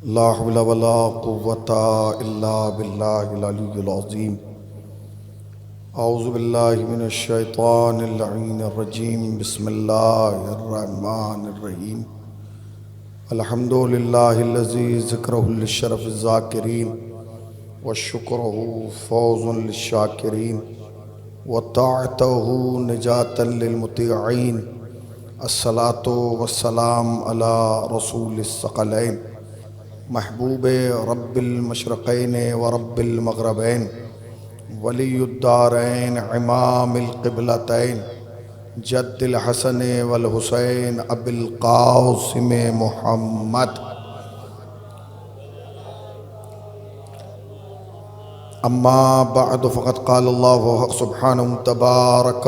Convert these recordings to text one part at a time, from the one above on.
لا حول ولا قوة الا باللہ العلی العظیم۔ اعوذ باللہ من الشیطان اللعین الرجیم۔ بسم اللہ الرحمن الرحیم۔ الحمد للہ الذی ذکرہ للشرف الذاکرین وشکرہ فوز للشاکرین وطاعتہ نجاة للمطیعین۔ الصلاة والسلام علی رسول الثقلین محبوب رب المشرقین ورب المغربین ولی الدارین امام القبلتین جد الحسن والحسین ابی القاسم محمد۔ اما بعد فقد قال اللہ سبحانہ تبارک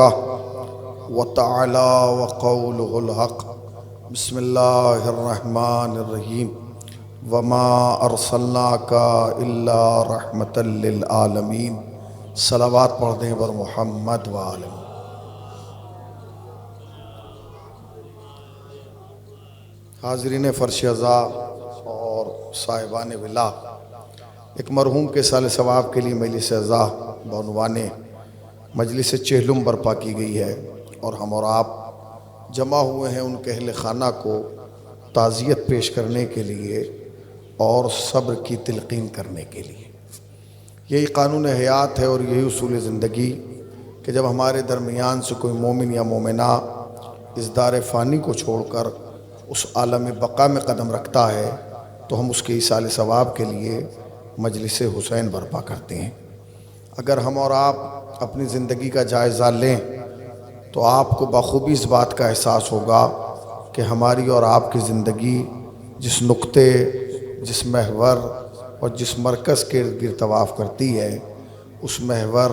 وتعالی وقولہ الحق۔ بسم اللہ الرحمن الرحیم۔ وما ارسلناک الا رحمۃ للعالمین۔ صلوات پڑھ دیں بر محمد وآلہ۔ حاضرین فرش عزا اور صاحبان ولا، ایک مرحوم کے سال ثواب کے لیے مجلس عزا بعنوان مجلس چہلم برپا کی گئی ہے، اور ہم اور آپ جمع ہوئے ہیں ان کے اہل خانہ کو تعزیت پیش کرنے کے لیے اور صبر کی تلقین کرنے کے لیے۔ یہی قانون حیات ہے اور یہی اصول زندگی کہ جب ہمارے درمیان سے کوئی مومن یا مومنہ اس دار فانی کو چھوڑ کر اس عالم بقا میں قدم رکھتا ہے تو ہم اس کے ایصال ثواب کے لیے مجلس حسین برپا کرتے ہیں۔ اگر ہم اور آپ اپنی زندگی کا جائزہ لیں تو آپ کو بخوبی اس بات کا احساس ہوگا کہ ہماری اور آپ کی زندگی جس نقطے، جس محور اور جس مرکز کے ارد گرد طواف کرتی ہے، اس محور،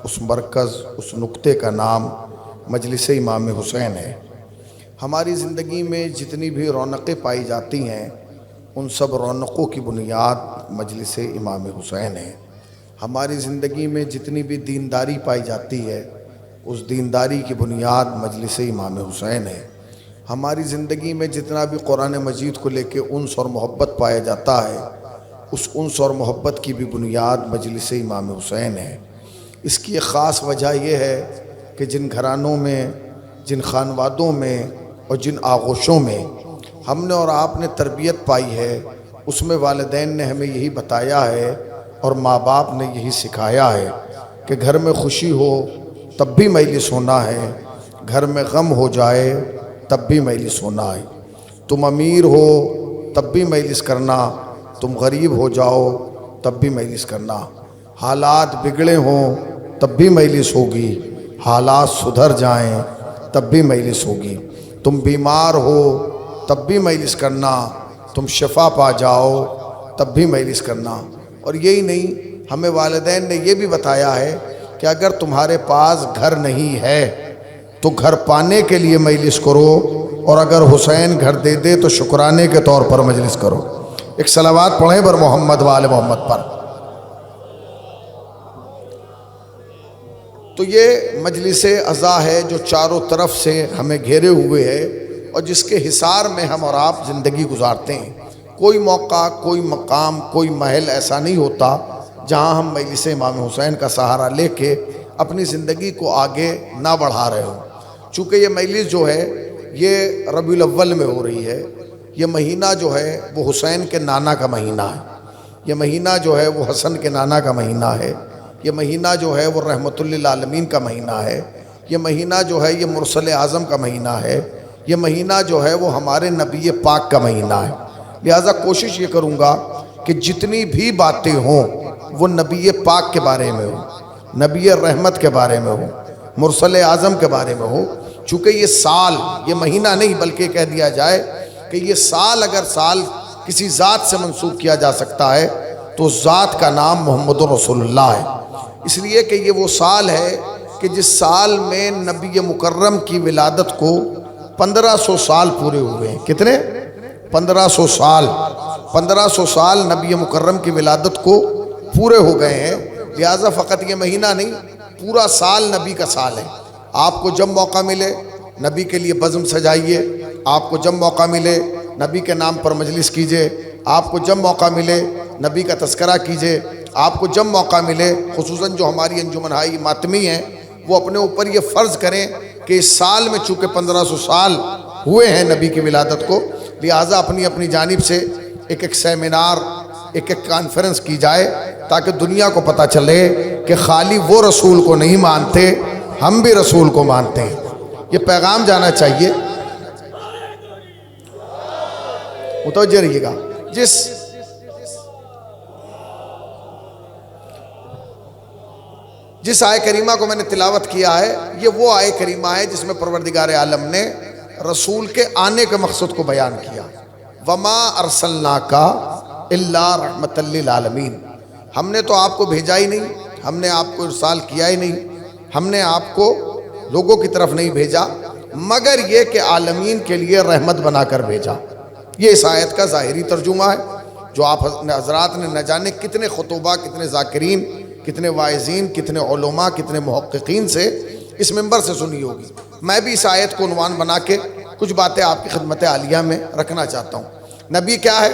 اس مرکز، اس نقطے کا نام مجلس امام حسین ہے۔ ہماری زندگی میں جتنی بھی رونقیں پائی جاتی ہیں ان سب رونقوں کی بنیاد مجلس امام حسین ہے۔ ہماری زندگی میں جتنی بھی دینداری پائی جاتی ہے اس دینداری کی بنیاد مجلس امام حسین ہے۔ ہماری زندگی میں جتنا بھی قرآن مجید کو لے کے انس اور محبت پایا جاتا ہے اس انس اور محبت کی بھی بنیاد مجلس امام حسین ہے۔ اس کی ایک خاص وجہ یہ ہے کہ جن گھرانوں میں، جن خانوادوں میں اور جن آغوشوں میں ہم نے اور آپ نے تربیت پائی ہے اس میں والدین نے ہمیں یہی بتایا ہے اور ماں باپ نے یہی سکھایا ہے کہ گھر میں خوشی ہو تب بھی مجلس ہونا ہے، گھر میں غم ہو جائے تب بھی مجلس ہونا ہے۔ تم امیر ہو تب بھی مجلس کرنا، تم غریب ہو جاؤ تب بھی مجلس کرنا، حالات بگڑے ہوں تب بھی مجلس ہوگی، حالات سدھر جائیں تب بھی مجلس ہوگی۔ تم بیمار ہو تب بھی مجلس کرنا، تم شفا پا جاؤ تب بھی مجلس کرنا۔ اور یہی نہیں، ہمیں والدین نے یہ بھی بتایا ہے کہ اگر تمہارے پاس گھر نہیں ہے تو گھر پانے کے لیے مجلس کرو، اور اگر حسین گھر دے دے تو شکرانے کے طور پر مجلس کرو۔ ایک صلوات پڑھیں بر محمد وآل محمد پر۔ تو یہ مجلس عزا ہے جو چاروں طرف سے ہمیں گھیرے ہوئے ہے اور جس کے حصار میں ہم اور آپ زندگی گزارتے ہیں۔ کوئی موقع، کوئی مقام، کوئی محل ایسا نہیں ہوتا جہاں ہم مجلس امام حسین کا سہارا لے کے اپنی زندگی کو آگے نہ بڑھا رہے ہوں۔ چونکہ یہ مجلس جو ہے یہ ربیع الاول میں ہو رہی ہے، یہ مہینہ جو ہے وہ حسین کے نانا کا مہینہ ہے، یہ مہینہ جو ہے وہ حسن کے نانا کا مہینہ ہے، یہ مہینہ جو ہے وہ رحمت للعالمین کا مہینہ ہے، یہ مہینہ جو ہے یہ مرسل اعظم کا مہینہ ہے، یہ مہینہ جو ہے وہ ہمارے نبی پاک کا مہینہ ہے۔ لہٰذا کوشش یہ کروں گا کہ جتنی بھی باتیں ہوں وہ نبی پاک کے بارے میں ہو، نبی رحمت کے بارے میں ہو، مرسل اعظم کے بارے میں ہو۔ چونکہ یہ سال، یہ مہینہ نہیں بلکہ کہہ دیا جائے کہ یہ سال اگر سال کسی ذات سے منسوب کیا جا سکتا ہے تو اس ذات کا نام محمد رسول اللہ ہے۔ اس لیے کہ یہ وہ سال ہے کہ جس سال میں نبی مکرم کی ولادت کو 1500 سال پورے ہوئے ہیں۔ کتنے؟ 1500 سال۔ 1500 سال نبی مکرم کی ولادت کو پورے ہو گئے ہیں۔ لہٰذا فقط یہ مہینہ نہیں، پورا سال نبی کا سال ہے۔ آپ کو جب موقع ملے نبی کے لیے بزم سجائیے، آپ کو جب موقع ملے نبی کے نام پر مجلس کیجئے، آپ کو جب موقع ملے نبی کا تذکرہ کیجئے، آپ کو جب موقع ملے، خصوصاً جو ہماری انجمن ہائی ماتمی ہیں وہ اپنے اوپر یہ فرض کریں کہ اس سال میں چونکہ 1500 سال ہوئے ہیں نبی کی ولادت کو، لہٰذا اپنی اپنی جانب سے ایک سیمینار، ایک کانفرنس کی جائے تاکہ دنیا کو پتہ چلے کہ خالی وہ رسول کو نہیں مانتے، ہم بھی رسول کو مانتے ہیں۔ یہ پیغام جانا چاہیے، متوجہ رہیے گا۔ جس آیہ کریمہ کو میں نے تلاوت کیا ہے، یہ وہ آیہ کریمہ ہے جس میں پروردگار عالم نے رسول کے آنے کے مقصد کو بیان کیا۔ وَمَا أَرْسَلْنَاكَ إِلَّا رَحْمَةً لِّلْعَالَمِينَ، ہم نے تو آپ کو بھیجا ہی نہیں، ہم نے آپ کو ارسال کیا ہی نہیں، ہم نے آپ کو لوگوں کی طرف نہیں بھیجا مگر یہ کہ عالمین کے لیے رحمت بنا کر بھیجا۔ یہ اس آیت کا ظاہری ترجمہ ہے جو آپ حضرات نے نہ جانے کتنے خطبہ، کتنے ذاکرین، کتنے واعظین، کتنے علماء، کتنے محققین سے اس منبر سے سنی ہوگی۔ میں بھی اس آیت کو عنوان بنا کے کچھ باتیں آپ کی خدمت عالیہ میں رکھنا چاہتا ہوں۔ نبی کیا ہے؟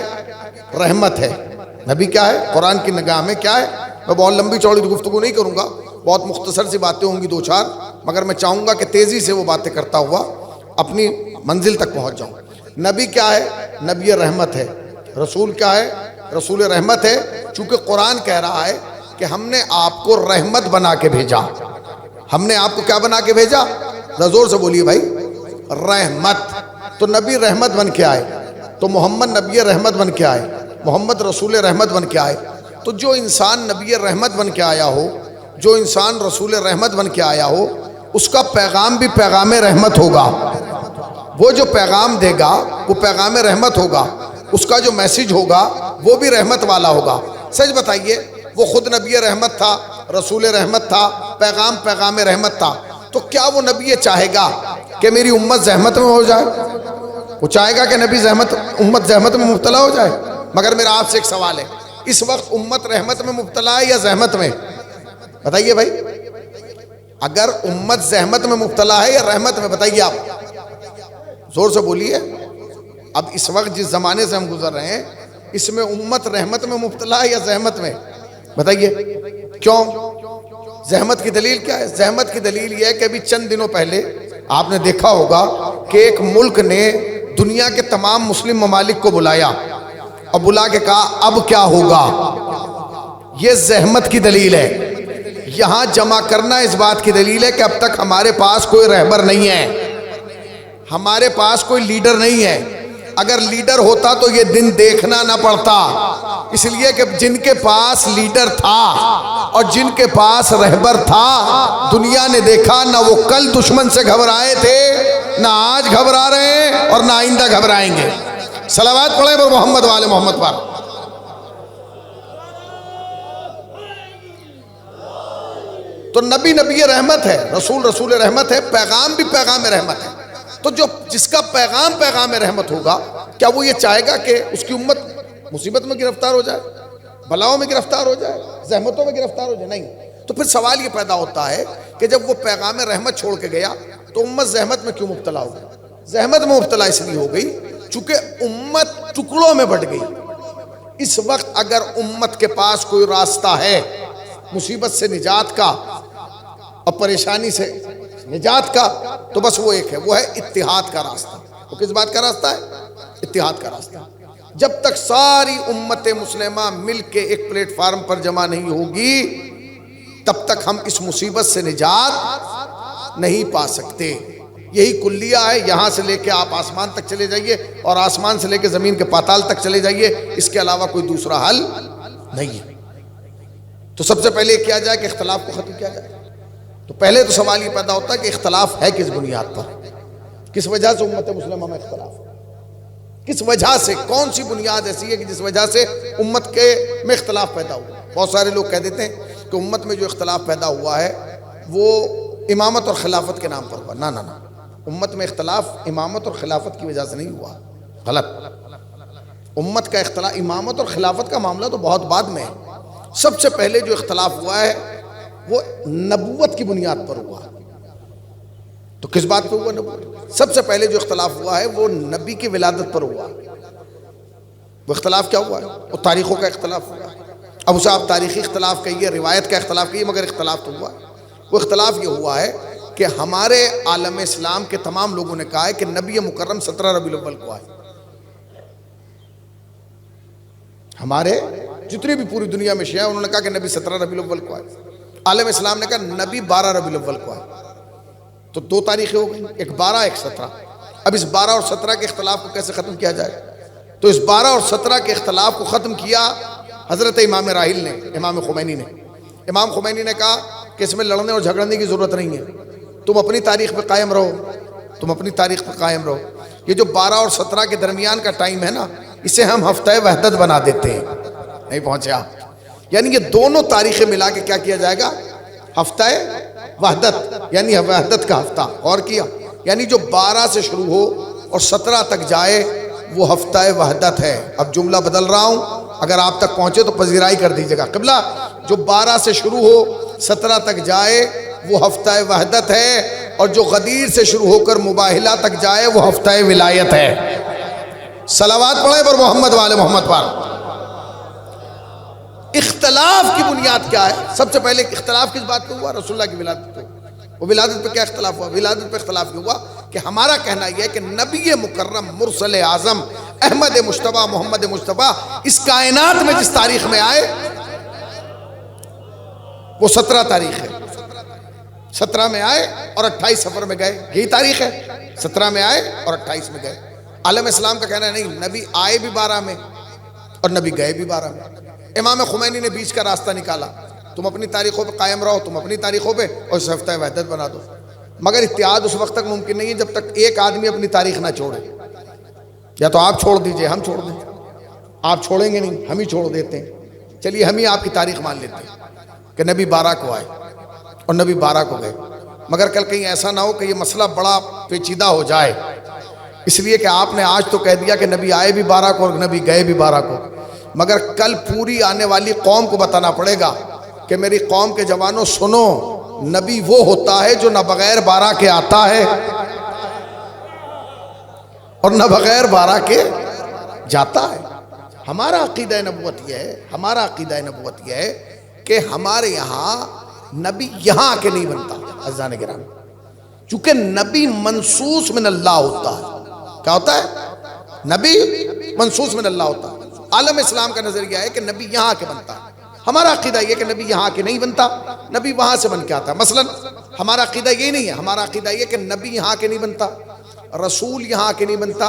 رحمت ہے۔ نبی کیا ہے؟ قرآن کی نگاہ میں کیا ہے؟ میں بہت لمبی چوڑی گفتگو نہیں کروں گا، بہت مختصر سی باتیں ہوں گی، دو چار، مگر میں چاہوں گا کہ تیزی سے وہ باتیں کرتا ہوا اپنی منزل تک پہنچ جاؤں۔ نبی کیا ہے؟ نبی رحمت ہے۔ رسول کیا ہے؟ رسول رحمت ہے، چونکہ قرآن کہہ رہا ہے کہ ہم نے آپ کو رحمت بنا کے بھیجا۔ ہم نے آپ کو کیا بنا کے بھیجا؟ زور سے بولیے بھائی، رحمت۔ تو نبی رحمت بن کے آئے، تو محمد نبی رحمت بن کے آئے، محمد رسول رحمت بن کے آئے۔ تو جو انسان نبی رحمت بن کے آیا ہو، جو انسان رسول رحمت بن کے آیا ہو، اس کا پیغام بھی پیغام رحمت ہوگا۔ وہ جو پیغام دے گا وہ پیغام رحمت ہوگا، اس کا جو میسیج ہوگا وہ بھی رحمت والا ہوگا۔ سچ بتائیے، وہ خود نبی رحمت تھا، رسول رحمت تھا، پیغام رحمت تھا، تو کیا وہ نبی یہ چاہے گا کہ میری امت زحمت میں ہو جائے؟ وہ چاہے گا کہ امت زحمت میں مبتلا ہو جائے؟ مگر میرا آپ سے ایک سوال ہے، اس وقت امت رحمت میں مبتلا ہے یا زحمت میں؟ بتائیے بھائی، اگر امت زحمت میں مبتلا ہے یا رحمت میں؟ بتائیے آپ، زور سے بولیے۔ اب اس وقت جس زمانے سے ہم گزر رہے ہیں، اس میں امت رحمت میں مبتلا ہے یا زحمت میں؟ بتائیے کیوں؟ زحمت کی دلیل کیا ہے؟ زحمت کی دلیل یہ ہے کہ ابھی چند دنوں پہلے آپ نے دیکھا ہوگا کہ ایک ملک نے دنیا کے تمام مسلم ممالک کو بلایا اور بلا کے کہا اب کیا ہوگا؟ یہ زحمت کی دلیل ہے۔ یہاں جمع کرنا اس بات کی دلیل ہے کہ اب تک ہمارے پاس کوئی رہبر نہیں ہے، ہمارے پاس کوئی لیڈر نہیں ہے۔ اگر لیڈر ہوتا تو یہ دن دیکھنا نہ پڑتا، اس لیے کہ جن کے پاس لیڈر تھا اور جن کے پاس رہبر تھا، دنیا نے دیکھا نہ وہ کل دشمن سے گھبرائے تھے، نہ آج گھبرا رہے ہیں اور نہ آئندہ گھبرائیں گے۔ صلوات پڑھیں پر محمد والے محمد پر۔ تو نبی رحمت ہے، رسول رحمت ہے، پیغام بھی پیغام رحمت ہے۔ تو جس کا پیغام رحمت ہوگا، کیا وہ یہ چاہے گا کہ اس کی امت مصیبت میں گرفتار ہو جائے، بلاؤں میں گرفتار ہو جائے، زحمتوں میں گرفتار ہو جائے؟ نہیں۔ تو پھر سوال یہ پیدا ہوتا ہے کہ جب وہ پیغام رحمت چھوڑ کے گیا تو امت زحمت میں کیوں مبتلا ہو گئی؟ زحمت میں مبتلا اس لیے ہو گئی چونکہ امت ٹکڑوں میں بٹ گئی۔ اس وقت اگر امت کے پاس کوئی راستہ ہے مصیبت سے نجات کا اور پریشانی سے نجات کا، تو بس وہ ایک ہے، وہ ہے اتحاد کا راستہ۔ وہ کس بات کا راستہ ہے؟ اتحاد کا راستہ۔ جب تک ساری امت مسلمہ مل کے ایک پلیٹ فارم پر جمع نہیں ہوگی، تب تک ہم اس مصیبت سے نجات نہیں پا سکتے۔ یہی کلیہ ہے، یہاں سے لے کے آپ آسمان تک چلے جائیے اور آسمان سے لے کے زمین کے پاتال تک چلے جائیے، اس کے علاوہ کوئی دوسرا حل نہیں ہے۔ تو سب سے پہلے کیا جائے کہ اختلاف کو ختم کیا جائے۔ تو پہلے تو سوال یہ پیدا ہوتا ہے کہ اختلاف ہے کس بنیاد پر؟ کس وجہ سے امت مسلمہ میں اختلاف ہے؟ کس وجہ سے؟ کون سی بنیاد ایسی ہے کہ جس وجہ سے امت میں اختلاف پیدا ہوا؟ بہت سارے لوگ کہہ دیتے ہیں کہ امت میں جو اختلاف پیدا ہوا ہے وہ امامت اور خلافت کے نام پر ہوا۔ نہ، امت میں اختلاف امامت اور خلافت کی وجہ سے نہیں ہوا، غلط۔ امت کا اختلاف، امامت اور خلافت کا معاملہ تو بہت بعد میں ہے۔ سب سے پہلے جو اختلاف ہوا ہے وہ نبوت کی بنیاد پر ہوا۔ تو کس بات پہ ہوا؟ نبوت۔ سب سے پہلے جو اختلاف ہوا ہے وہ نبی کی ولادت پر ہوا۔ وہ اختلاف کیا ہوا ہے؟ وہ تاریخوں کا اختلاف ہوا ہے۔ اب اسے آپ تاریخی اختلاف کہیے، روایت کا اختلاف کہیے، مگر اختلاف تو ہوا ہے۔ وہ اختلاف یہ ہوا ہے کہ ہمارے عالم اسلام کے تمام لوگوں نے کہا ہے کہ نبی مکرم 17 ربیع الاول کو آئے۔ ہمارے جتنے بھی پوری دنیا میں شیعہ انہوں نے کہا کہ نبی 17 ربیع الاول کو آئے۔ عالم اسلام نے کہا نبی 12 ربیع الاول کو آئے۔ تو دو تاریخیں ہو گئی، ایک 12 ایک 17۔ اب اس 12 اور 17 کے اختلاف کو کیسے ختم کیا جائے؟ تو اس 12 اور 17 کے اختلاف کو ختم کیا حضرت امام راحل نے، امام خمینی نے۔ امام خمینی نے کہا کہ اس میں لڑنے اور جھگڑنے کی ضرورت نہیں ہے، تم اپنی تاریخ پہ قائم رہو، تم اپنی تاریخ پہ قائم رہو۔ یہ جو 12 اور 17 کے درمیان کا ٹائم ہے نا، اسے ہم ہفتہ وحدت بنا دیتے ہیں۔ نہیں پہنچے آپ؟ یعنی یہ دونوں تاریخیں ملا کے کیا کیا جائے گا؟ ہفتہ وحدت، یعنی وحدت کا ہفتہ۔ اور کیا یعنی جو 12 سے شروع ہو اور 17 تک جائے وہ ہفتہ وحدت ہے۔ اب جملہ بدل رہا ہوں، اگر آپ تک پہنچے تو پذیرائی کر دیجیے گا۔ قبلہ جو 12 سے شروع ہو 17 تک جائے وہ ہفتہ وحدت ہے، اور جو غدیر سے شروع ہو کر مباہلہ تک جائے وہ ہفتہ ولایت ہے۔ صلوات پڑھیں پر محمد والے محمد پر۔ اختلاف کی بنیاد کیا ہے؟ سب سے پہلے اختلاف کس بات پہ ہوا؟ رسول اللہ کی ولادت پہ۔ وہ ولادت پہ کیا اختلاف ہوا؟ ولادت پہ اختلاف یہ ہوا کہ ہمارا کہنا یہ ہے کہ نبی مکرم مرسل اعظم احمد مجتبیٰ محمد مجتبیٰ اس کائنات میں جس تاریخ میں آئے وہ 17 تاریخ ہے۔ 17 میں آئے اور 28 صفر میں گئے، یہی تاریخ ہے۔ 17 میں آئے اور 28 میں گئے۔ عالم اسلام کا کہنا ہے نہیں، نبی آئے بھی 12 میں اور نبی گئے بھی 12 میں۔ امام خمینی نے بیچ کا راستہ نکالا، تم اپنی تاریخوں پہ قائم رہو، تم اپنی تاریخوں پہ، اور اس ہفتہ وحدت بنا دو۔ مگر اتحاد اس وقت تک ممکن نہیں ہے جب تک ایک آدمی اپنی تاریخ نہ چھوڑے۔ یا تو آپ چھوڑ دیجئے، ہم چھوڑ دیں۔ آپ چھوڑیں گے نہیں، ہم ہی چھوڑ دیتے ہیں۔ چلیے ہم ہی آپ کی تاریخ مان لیتے ہیں کہ نبی 12 کو آئے اور نبی 12 کو گئے، مگر کل کہیں ایسا نہ ہو کہ یہ مسئلہ بڑا پیچیدہ ہو جائے، اس لیے کہ آپ نے آج تو کہہ دیا کہ نبی آئے بھی 12 کو اور نبی گئے بھی 12 کو، مگر کل پوری آنے والی قوم کو بتانا پڑے گا کہ میری قوم کے جوانوں سنو، نبی وہ ہوتا ہے جو نہ بغیر 12 کے آتا ہے اور نہ بغیر 12 کے جاتا ہے۔ ہمارا عقیدہ نبوت یہ ہے، ہمارا عقیدہ نبوت یہ ہے کہ ہمارے یہاں نبی یہاں کے نہیں بنتا۔ عزیزان گرامی، چونکہ نبی منصوص من اللہ ہوتا ہے۔ کیا ہوتا ہے؟ نبی منصوص من اللہ ہوتا ہے۔ عالم اسلام کا نظریہ ہے کہ نبی یہاں کے بنتا ہے۔ ہمارا عقیدہ یہ کہ نبی یہاں کے نہیں بنتا، نبی وہاں سے بن کے آتا ہے۔ مثلا ہمارا عقیدہ یہ نہیں ہے، ہمارا عقیدہ یہ کہ نبی یہاں کے نہیں بنتا، رسول یہاں کے نہیں بنتا،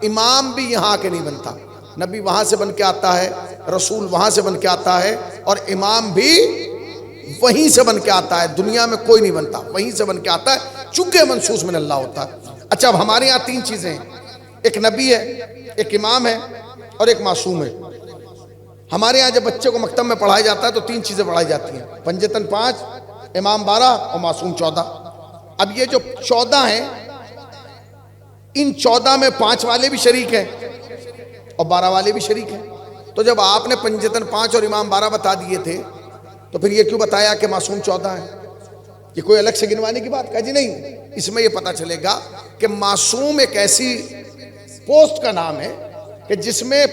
امام بھی یہاں کے نہیں بنتا۔ نبی وہاں سے بن کے آتا ہے، رسول وہاں سے بن کے آتا ہے، اور امام بھی وہیں سے بن کے آتا ہے۔ دنیا میں کوئی نہیں بنتا، وہیں سے بن کے آتا ہے، چونکہ منصوص من اللہ ہوتا ہے۔ اچھا، اب ہمارے یہاں 3 چیزیں ہیں، ایک نبی ہے، ایک امام ہے اور ایک معصوم ہے۔ ہمارے یہاں جب بچے کو مکتب میں پڑھایا جاتا ہے تو 3 چیزیں پڑھائی جاتی ہیں، پنجتن 5، امام 12 اور معصوم 14۔ اب یہ جو 14 ہیں، ان 14 میں 5 والے بھی شریک ہیں اور 12 والے بھی شریک ہیں۔ تو جب آپ نے پنجتن 5 اور امام 12 بتا دیے تھے تو پھر یہ کیوں بتایا کہ معصوم 14 ہے؟ یہ کوئی الگ سے گنوانے کی بات؟ کہا جی نہیں، اس میں یہ پتہ چلے گا کہ معصوم ایک ایسی پوسٹ کا نام ہے کہ جس میں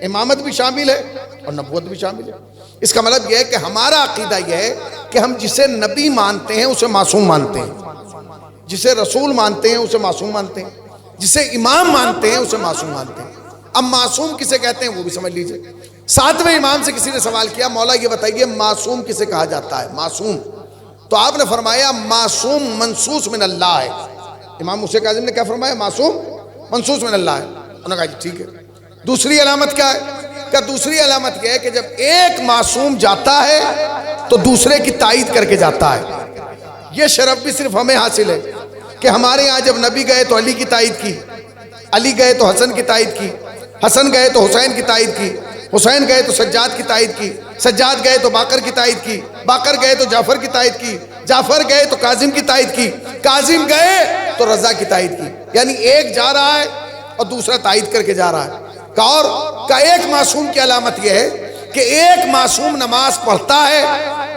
امامت بھی شامل ہے اور نبوت بھی شامل ہے۔ اس کا مطلب یہ ہے کہ ہمارا عقیدہ یہ ہے کہ ہم جسے نبی مانتے ہیں اسے معصوم مانتے ہیں، جسے رسول مانتے ہیں اسے معصوم مانتے ہیں، جسے امام مانتے ہیں اسے معصوم مانتے ہیں۔ اب معصوم کسے کہتے ہیں وہ بھی سمجھ لیجئے۔ 7ویں امام سے کسی نے سوال کیا، مولا یہ بتائیے معصوم کسے کہا جاتا ہے؟ معصوم، تو آپ نے فرمایا معصوم منصوص من اللہ ہے۔ امام موسیٰ کاظم نے کیا فرمایا؟ معصوم منصوص من اللہ ہے۔ انہوں نے کہا جی ٹھیک ہے۔ دوسری علامت کیا ہے؟ کہ دوسری علامت یہ ہے کہ جب ایک معصوم جاتا ہے تو دوسرے کی تائید کر کے جاتا ہے۔ یہ شرف بھی صرف ہمیں حاصل ہے کہ ہمارے یہاں جب نبی گئے تو علی کی تائید کی، علی گئے تو حسن کی تائید کی، حسن گئے تو حسین کی تائید کی، حسین گئے تو سجاد کی تائید کی، سجاد گئے تو باقر کی تائید کی، باقر گئے تو جعفر کی تائید کی، جعفر گئے تو کاظم کی تائید کی، کاظم گئے تو رضا کی تائید کی۔ یعنی ایک جا رہا ہے اور دوسرا تائید کر کے جا رہا ہے۔ اور کا ایک معصوم کی علامت یہ ہے کہ ایک معصوم نماز پڑھتا ہے،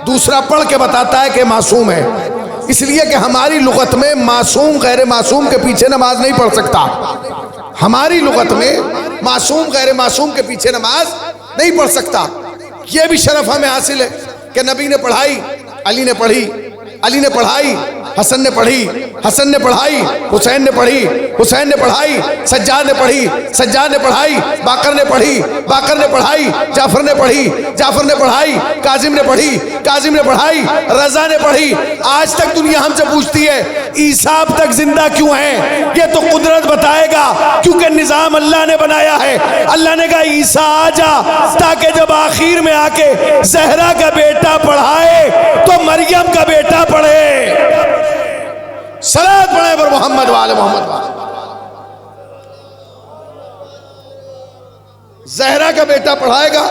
دوسرا پڑھ کے بتاتا ہے کہ معصوم ہے۔ اس لیے کہ ہماری لغت میں معصوم غیر معصوم کے پیچھے نماز نہیں پڑھ سکتا۔ ہماری لغت میں معصوم غیر معصوم کے پیچھے نماز نہیں پڑھ سکتا۔ یہ بھی شرف ہمیں حاصل ہے کہ نبی نے پڑھائی، علی نے پڑھی، علی نے پڑھائی، حسن نے پڑھی، حسن نے پڑھائی، حسین نے پڑھی، حسین نے پڑھائی، سجاد نے پڑھی، سجاد نے پڑھائی، باقر نے پڑھی، باقر نے پڑھائی، جعفر نے پڑھی، جعفر نے پڑھائی، کاظم نے پڑھی، کاظم نے پڑھائی، رضا نے پڑھی۔ آج تک دنیا ہم سے پوچھتی ہے عیسیٰ اب تک زندہ کیوں ہیں؟ یہ تو قدرت بتائے گا، کیونکہ نظام اللہ نے بنایا ہے۔ اللہ نے کہا عیسیٰ آ جا، تاکہ جب آخر میں آ کے زہرا کا بیٹا پڑھائے تو مریم کا بیٹا پڑھے۔ صلوات پڑھیں پر محمد والے محمد والے۔ زہرا کا بیٹا پڑھائے گا۔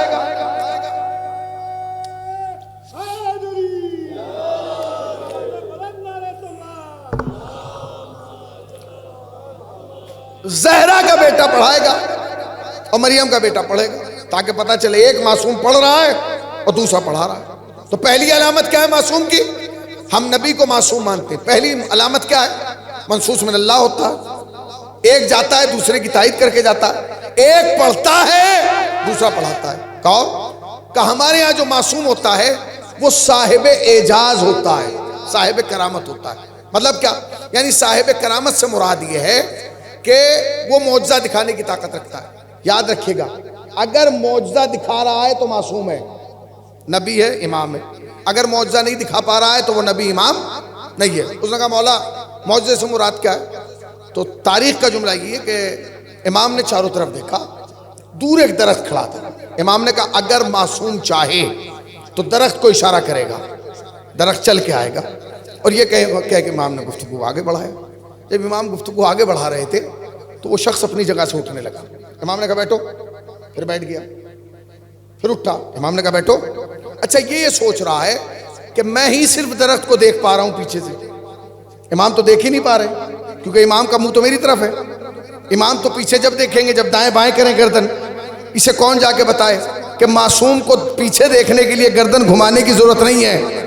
زہرا کا بیٹا پڑھائے گا اور مریم کا بیٹا پڑھے گا، تاکہ پتہ چلے ایک معصوم پڑھ رہا ہے اور دوسرا پڑھا رہا ہے۔ تو پہلی علامت کیا ہے معصوم کی؟ ہم نبی کو معصوم مانتے ہیں۔ پہلی علامت کیا ہے؟ منصوص من اللہ ہوتا ہے، ایک جاتا ہے دوسرے کی تائید کر کے جاتا ہے، ایک پڑھتا ہے دوسرا پڑھاتا ہے۔ کہو کہ ہمارے ہاں جو معصوم ہوتا ہے وہ صاحب اعجاز ہوتا ہے، صاحب کرامت ہوتا ہے۔ مطلب کیا؟ یعنی صاحب کرامت سے مراد یہ ہے کہ وہ معجزہ دکھانے کی طاقت رکھتا ہے۔ یاد رکھیے گا، اگر معجزہ دکھا رہا ہے تو معصوم ہے، نبی ہے، امام ہے۔ اگر معجزہ نہیں دکھا پا رہا ہے تو وہ نبی امام نہیں ہے۔ اس نے کہا مولا معجزے سے مراد کیا ہے؟ تو تاریخ کا جملہ یہ ہے کہ امام نے چاروں طرف دیکھا، دور ایک درخت کھڑا تھا۔ امام نے کہا اگر معصوم چاہے تو درخت کو اشارہ کرے گا، درخت چل کے آئے گا۔ اور یہ کہہ کہ امام نے گفتگو آگے بڑھایا۔ جب امام گفتگو آگے بڑھا رہے تھے تو وہ شخص اپنی جگہ سے اٹھنے لگا۔ امام نے کہا بیٹھو، پھر بیٹھ گیا، پھر اٹھا۔ امام نے کہا بیٹھو۔ اچھا یہ سوچ رہا ہے کہ میں ہی صرف درخت کو دیکھ پا رہا ہوں پیچھے سے، امام تو دیکھ ہی نہیں پا رہے، کیونکہ امام کا منہ تو میری طرف ہے۔ امام تو پیچھے جب دیکھیں گے جب دائیں بائیں کریں گردن، اسے کون جا کے بتائے کہ معصوم کو پیچھے دیکھنے کے لیے گردن گھمانے کی ضرورت نہیں ہے،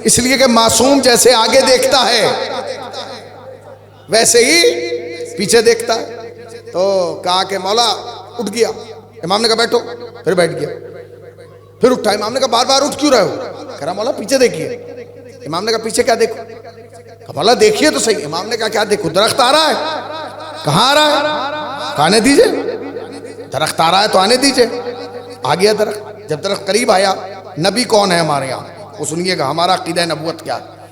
اس لیے کہ معصوم جیسے آگے دیکھتا ہے ویسے ہی پیچھے دیکھتا ہے۔ تو کہا کہ مولا، اٹھ گیا۔ امام نے کہا بیٹھو، پھر بیٹھ گیا، پھر اٹھا۔ امام نے کہا بار بار اٹھ کیوں رہے ہو؟ کہہ رہا مولا پیچھے دیکھیے۔ امام نے کہا پیچھے کیا دیکھو؟ کہا مولا دیکھیے تو صحیح۔ امام نے کہا کیا دیکھو؟ درخت آ رہا ہے۔ کہاں آ رہا ہے؟ آنے دیجئے، درخت آ رہا ہے تو آنے دیجئے۔ آ گیا درخت۔ جب درخت قریب آیا، نبی کون ہے ہمارے یہاں وہ سنیے گا، ہمارا عقیدہ نبوت کیا ہے۔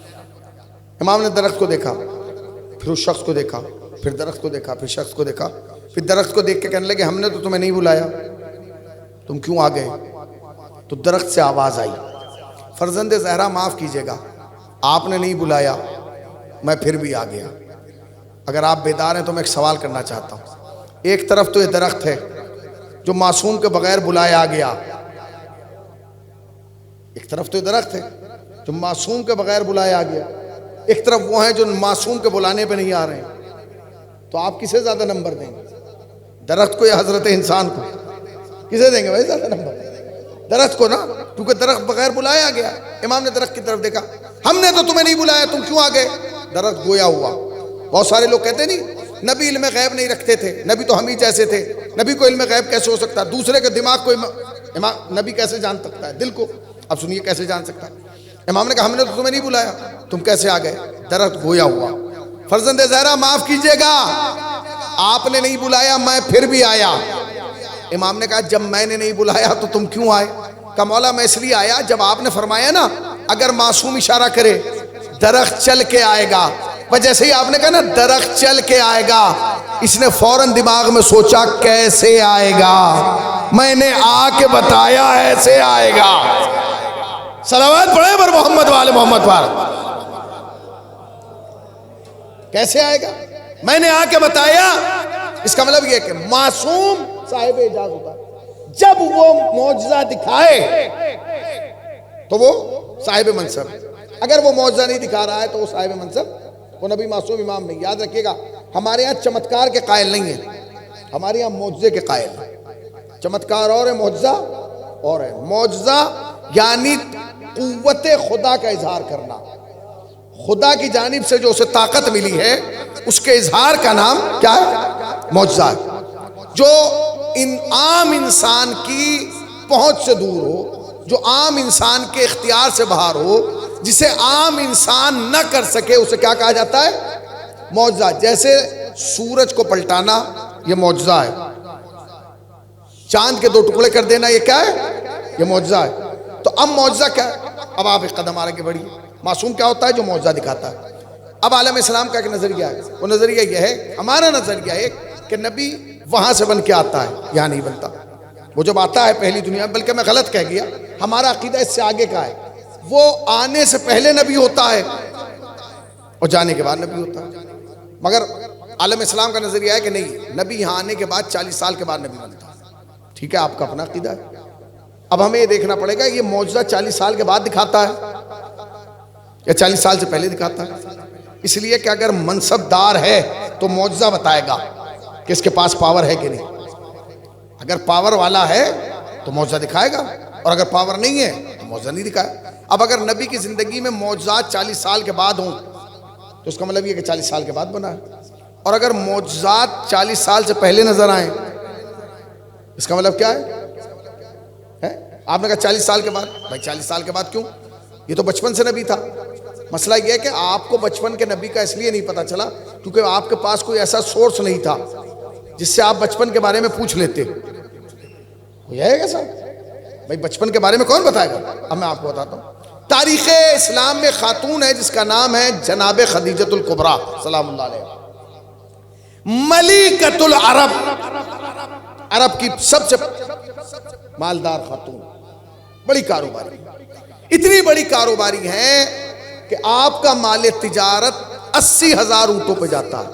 امام نے درخت کو دیکھا، پھر اس شخص کو دیکھا، پھر درخت کو دیکھا، پھر شخص کو دیکھا، پھر درخت کو دیکھ کے کہنے لگے ہم نے تو تمہیں نہیں بلایا، تم کیوں آ گئے؟ تو درخت سے آواز آئی، فرزند زہرا معاف کیجیے گا، آپ نے نہیں بلایا، میں پھر بھی آ گیا۔ اگر آپ بیدار ہیں تو میں ایک سوال کرنا چاہتا ہوں۔ ایک طرف تو یہ درخت ہے جو معصوم کے بغیر بلائے آ گیا، ایک طرف تو یہ درخت ہے جو معصوم کے بغیر بلائے آ گیا، ایک طرف وہ ہیں جو معصوم کے بلانے پہ نہیں آ رہے ہیں۔ تو آپ کسے زیادہ نمبر دیں گے، درخت کو یا حضرت انسان کو؟ کسے دیں گے بھائی زیادہ نمبر؟ درخت کو نا، کیونکہ درخت بغیر بلایا گیا۔ امام نے درخت کی طرف دیکھا، ہم نے تو تمہیں نہیں بلایا، تم کیوں آ گئے؟ درخت گویا ہوا۔ بہت سارے لوگ کہتے نہیں نبی علم غیب نہیں رکھتے تھے، نبی تو ہم ہی جیسے تھے، نبی کو علم غیب کیسے ہو سکتا ہے؟ دوسرے کے دماغ کو نبی کیسے جان سکتا ہے؟ دل کو اب سنیے کیسے جان سکتا ہے۔ امام نے کہا ہم نے تو تمہیں نہیں بلایا، تم کیسے آ گئے؟ درخت گویا ہوا۔ فرزند زہرا معاف کیجیے گا، آپ نے نہیں بلایا، میں پھر بھی آیا۔ امام نے کہا جب میں نے نہیں بلایا تو تم کیوں آئے؟ کہا مولا میں اس لیے آیا، جب آپ نے فرمایا نا اگر معصوم اشارہ کرے درخت چل کے آئے گا، جیسے ہی آپ نے کہا نا درخت چل کے آئے گا، اس نے فوراً دماغ میں سوچا کیسے آئے گا؟ میں نے آ کے بتایا ایسے آئے گا۔ صلوات پڑھیں پر محمد والے محمد پر۔ کیسے آئے گا؟ میں نے آ کے بتایا۔ اس کا مطلب یہ کہ معصوم صاحب اعجاز ہوتا ہے، جب وہ معجزہ دکھائے تو وہ صاحب منصب ہے، اگر وہ معجزہ نہیں دکھا رہا ہے تو وہ صاحب منصب، وہ نبی معصوم امام نہیں۔ یاد رکھیے گا ہمارے ہاں چمتکار کے قائل نہیں ہیں، ہمارے یہاں معجزے کے قائل ہیں۔ چمتکار اور ہے، معجزہ اور ہے۔ معجزہ یعنی قوت خدا کا اظہار کرنا، خدا کی جانب سے جو اسے طاقت ملی ہے اس کے اظہار کا نام کیا ہے؟ معجزہ ہے۔ جو ان عام انسان کی پہنچ سے دور ہو، جو عام انسان کے اختیار سے باہر ہو، جسے عام انسان نہ کر سکے، اسے کیا کہا جاتا ہے؟ معجزہ۔ جیسے سورج کو پلٹانا یہ معجزہ ہے، چاند کے 2 ٹکڑے کر دینا یہ کیا ہے؟ یہ معجزہ ہے۔ تو اب معجزہ کیا ہے؟ اب آپ ایک قدم آگے بڑھیے۔ معصوم کیا ہوتا ہے؟ جو معجزہ دکھاتا ہے۔ اب عالم اسلام کا ایک نظریہ ہے، وہ نظریہ یہ ہے، ہمارا نظریہ ہے کہ نبی وہاں سے بن کے آتا ہے، یہاں نہیں بنتا۔ وہ جب آتا ہے پہلی دنیا میں، بلکہ میں غلط کہہ گیا، ہمارا عقیدہ اس سے آگے کا ہے، وہ آنے سے پہلے نبی ہوتا ہے اور جانے کے بعد نبی ہوتا ہے۔ مگر عالم اسلام کا نظریہ ہے کہ نہیں، نبی یہاں آنے کے بعد 40 سال کے بعد نبی بنتا ہے۔ ٹھیک ہے، آپ کا اپنا عقیدہ ہے۔ اب ہمیں یہ دیکھنا پڑے گا یہ معجزہ 40 سال کے بعد دکھاتا ہے یا 40 سال سے پہلے دکھاتا ہے۔ اس لیے کہ اگر منصب دار ہے تو معجزہ بتائے گا کہ اس کے پاس پاور ہے کہ نہیں۔ اگر پاور والا ہے تو معجزہ دکھائے گا، اور اگر پاور نہیں ہے تو معجزہ نہیں دکھائے۔ اب اگر نبی کی زندگی میں معجزات 40 سال کے بعد ہوں تو اس کا مطلب یہ کہ 40 سال کے بعد بنا ہے، اور اگر معجزات 40 سال سے پہلے نظر آئیں اس کا مطلب کیا ہے؟ آپ نے کہا 40 سال کے بعد، بھائی 40 سال کے بعد کیوں؟ یہ تو بچپن سے نبی تھا۔ مسئلہ یہ ہے کہ آپ کو بچپن کے نبی کا اس لیے نہیں پتا چلا کیونکہ آپ کے پاس کوئی ایسا سورس نہیں تھا جس سے آپ بچپن کے بارے میں پوچھ لیتے۔ یہ ہے کیسا؟ بھائی بچپن کے بارے میں کون بتائے گا؟ اب میں آپ کو بتاتا ہوں۔ تاریخ اسلام میں خاتون ہے جس کا نام ہے جناب خدیجۃ الکبریٰ سلام اللہ علیہ، ملکۃ العرب، عرب کی سب سے مالدار خاتون، بڑی کاروباری، اتنی بڑی کاروباری ہیں کہ آپ کا مال تجارت 80,000 اونٹوں پہ جاتا ہے۔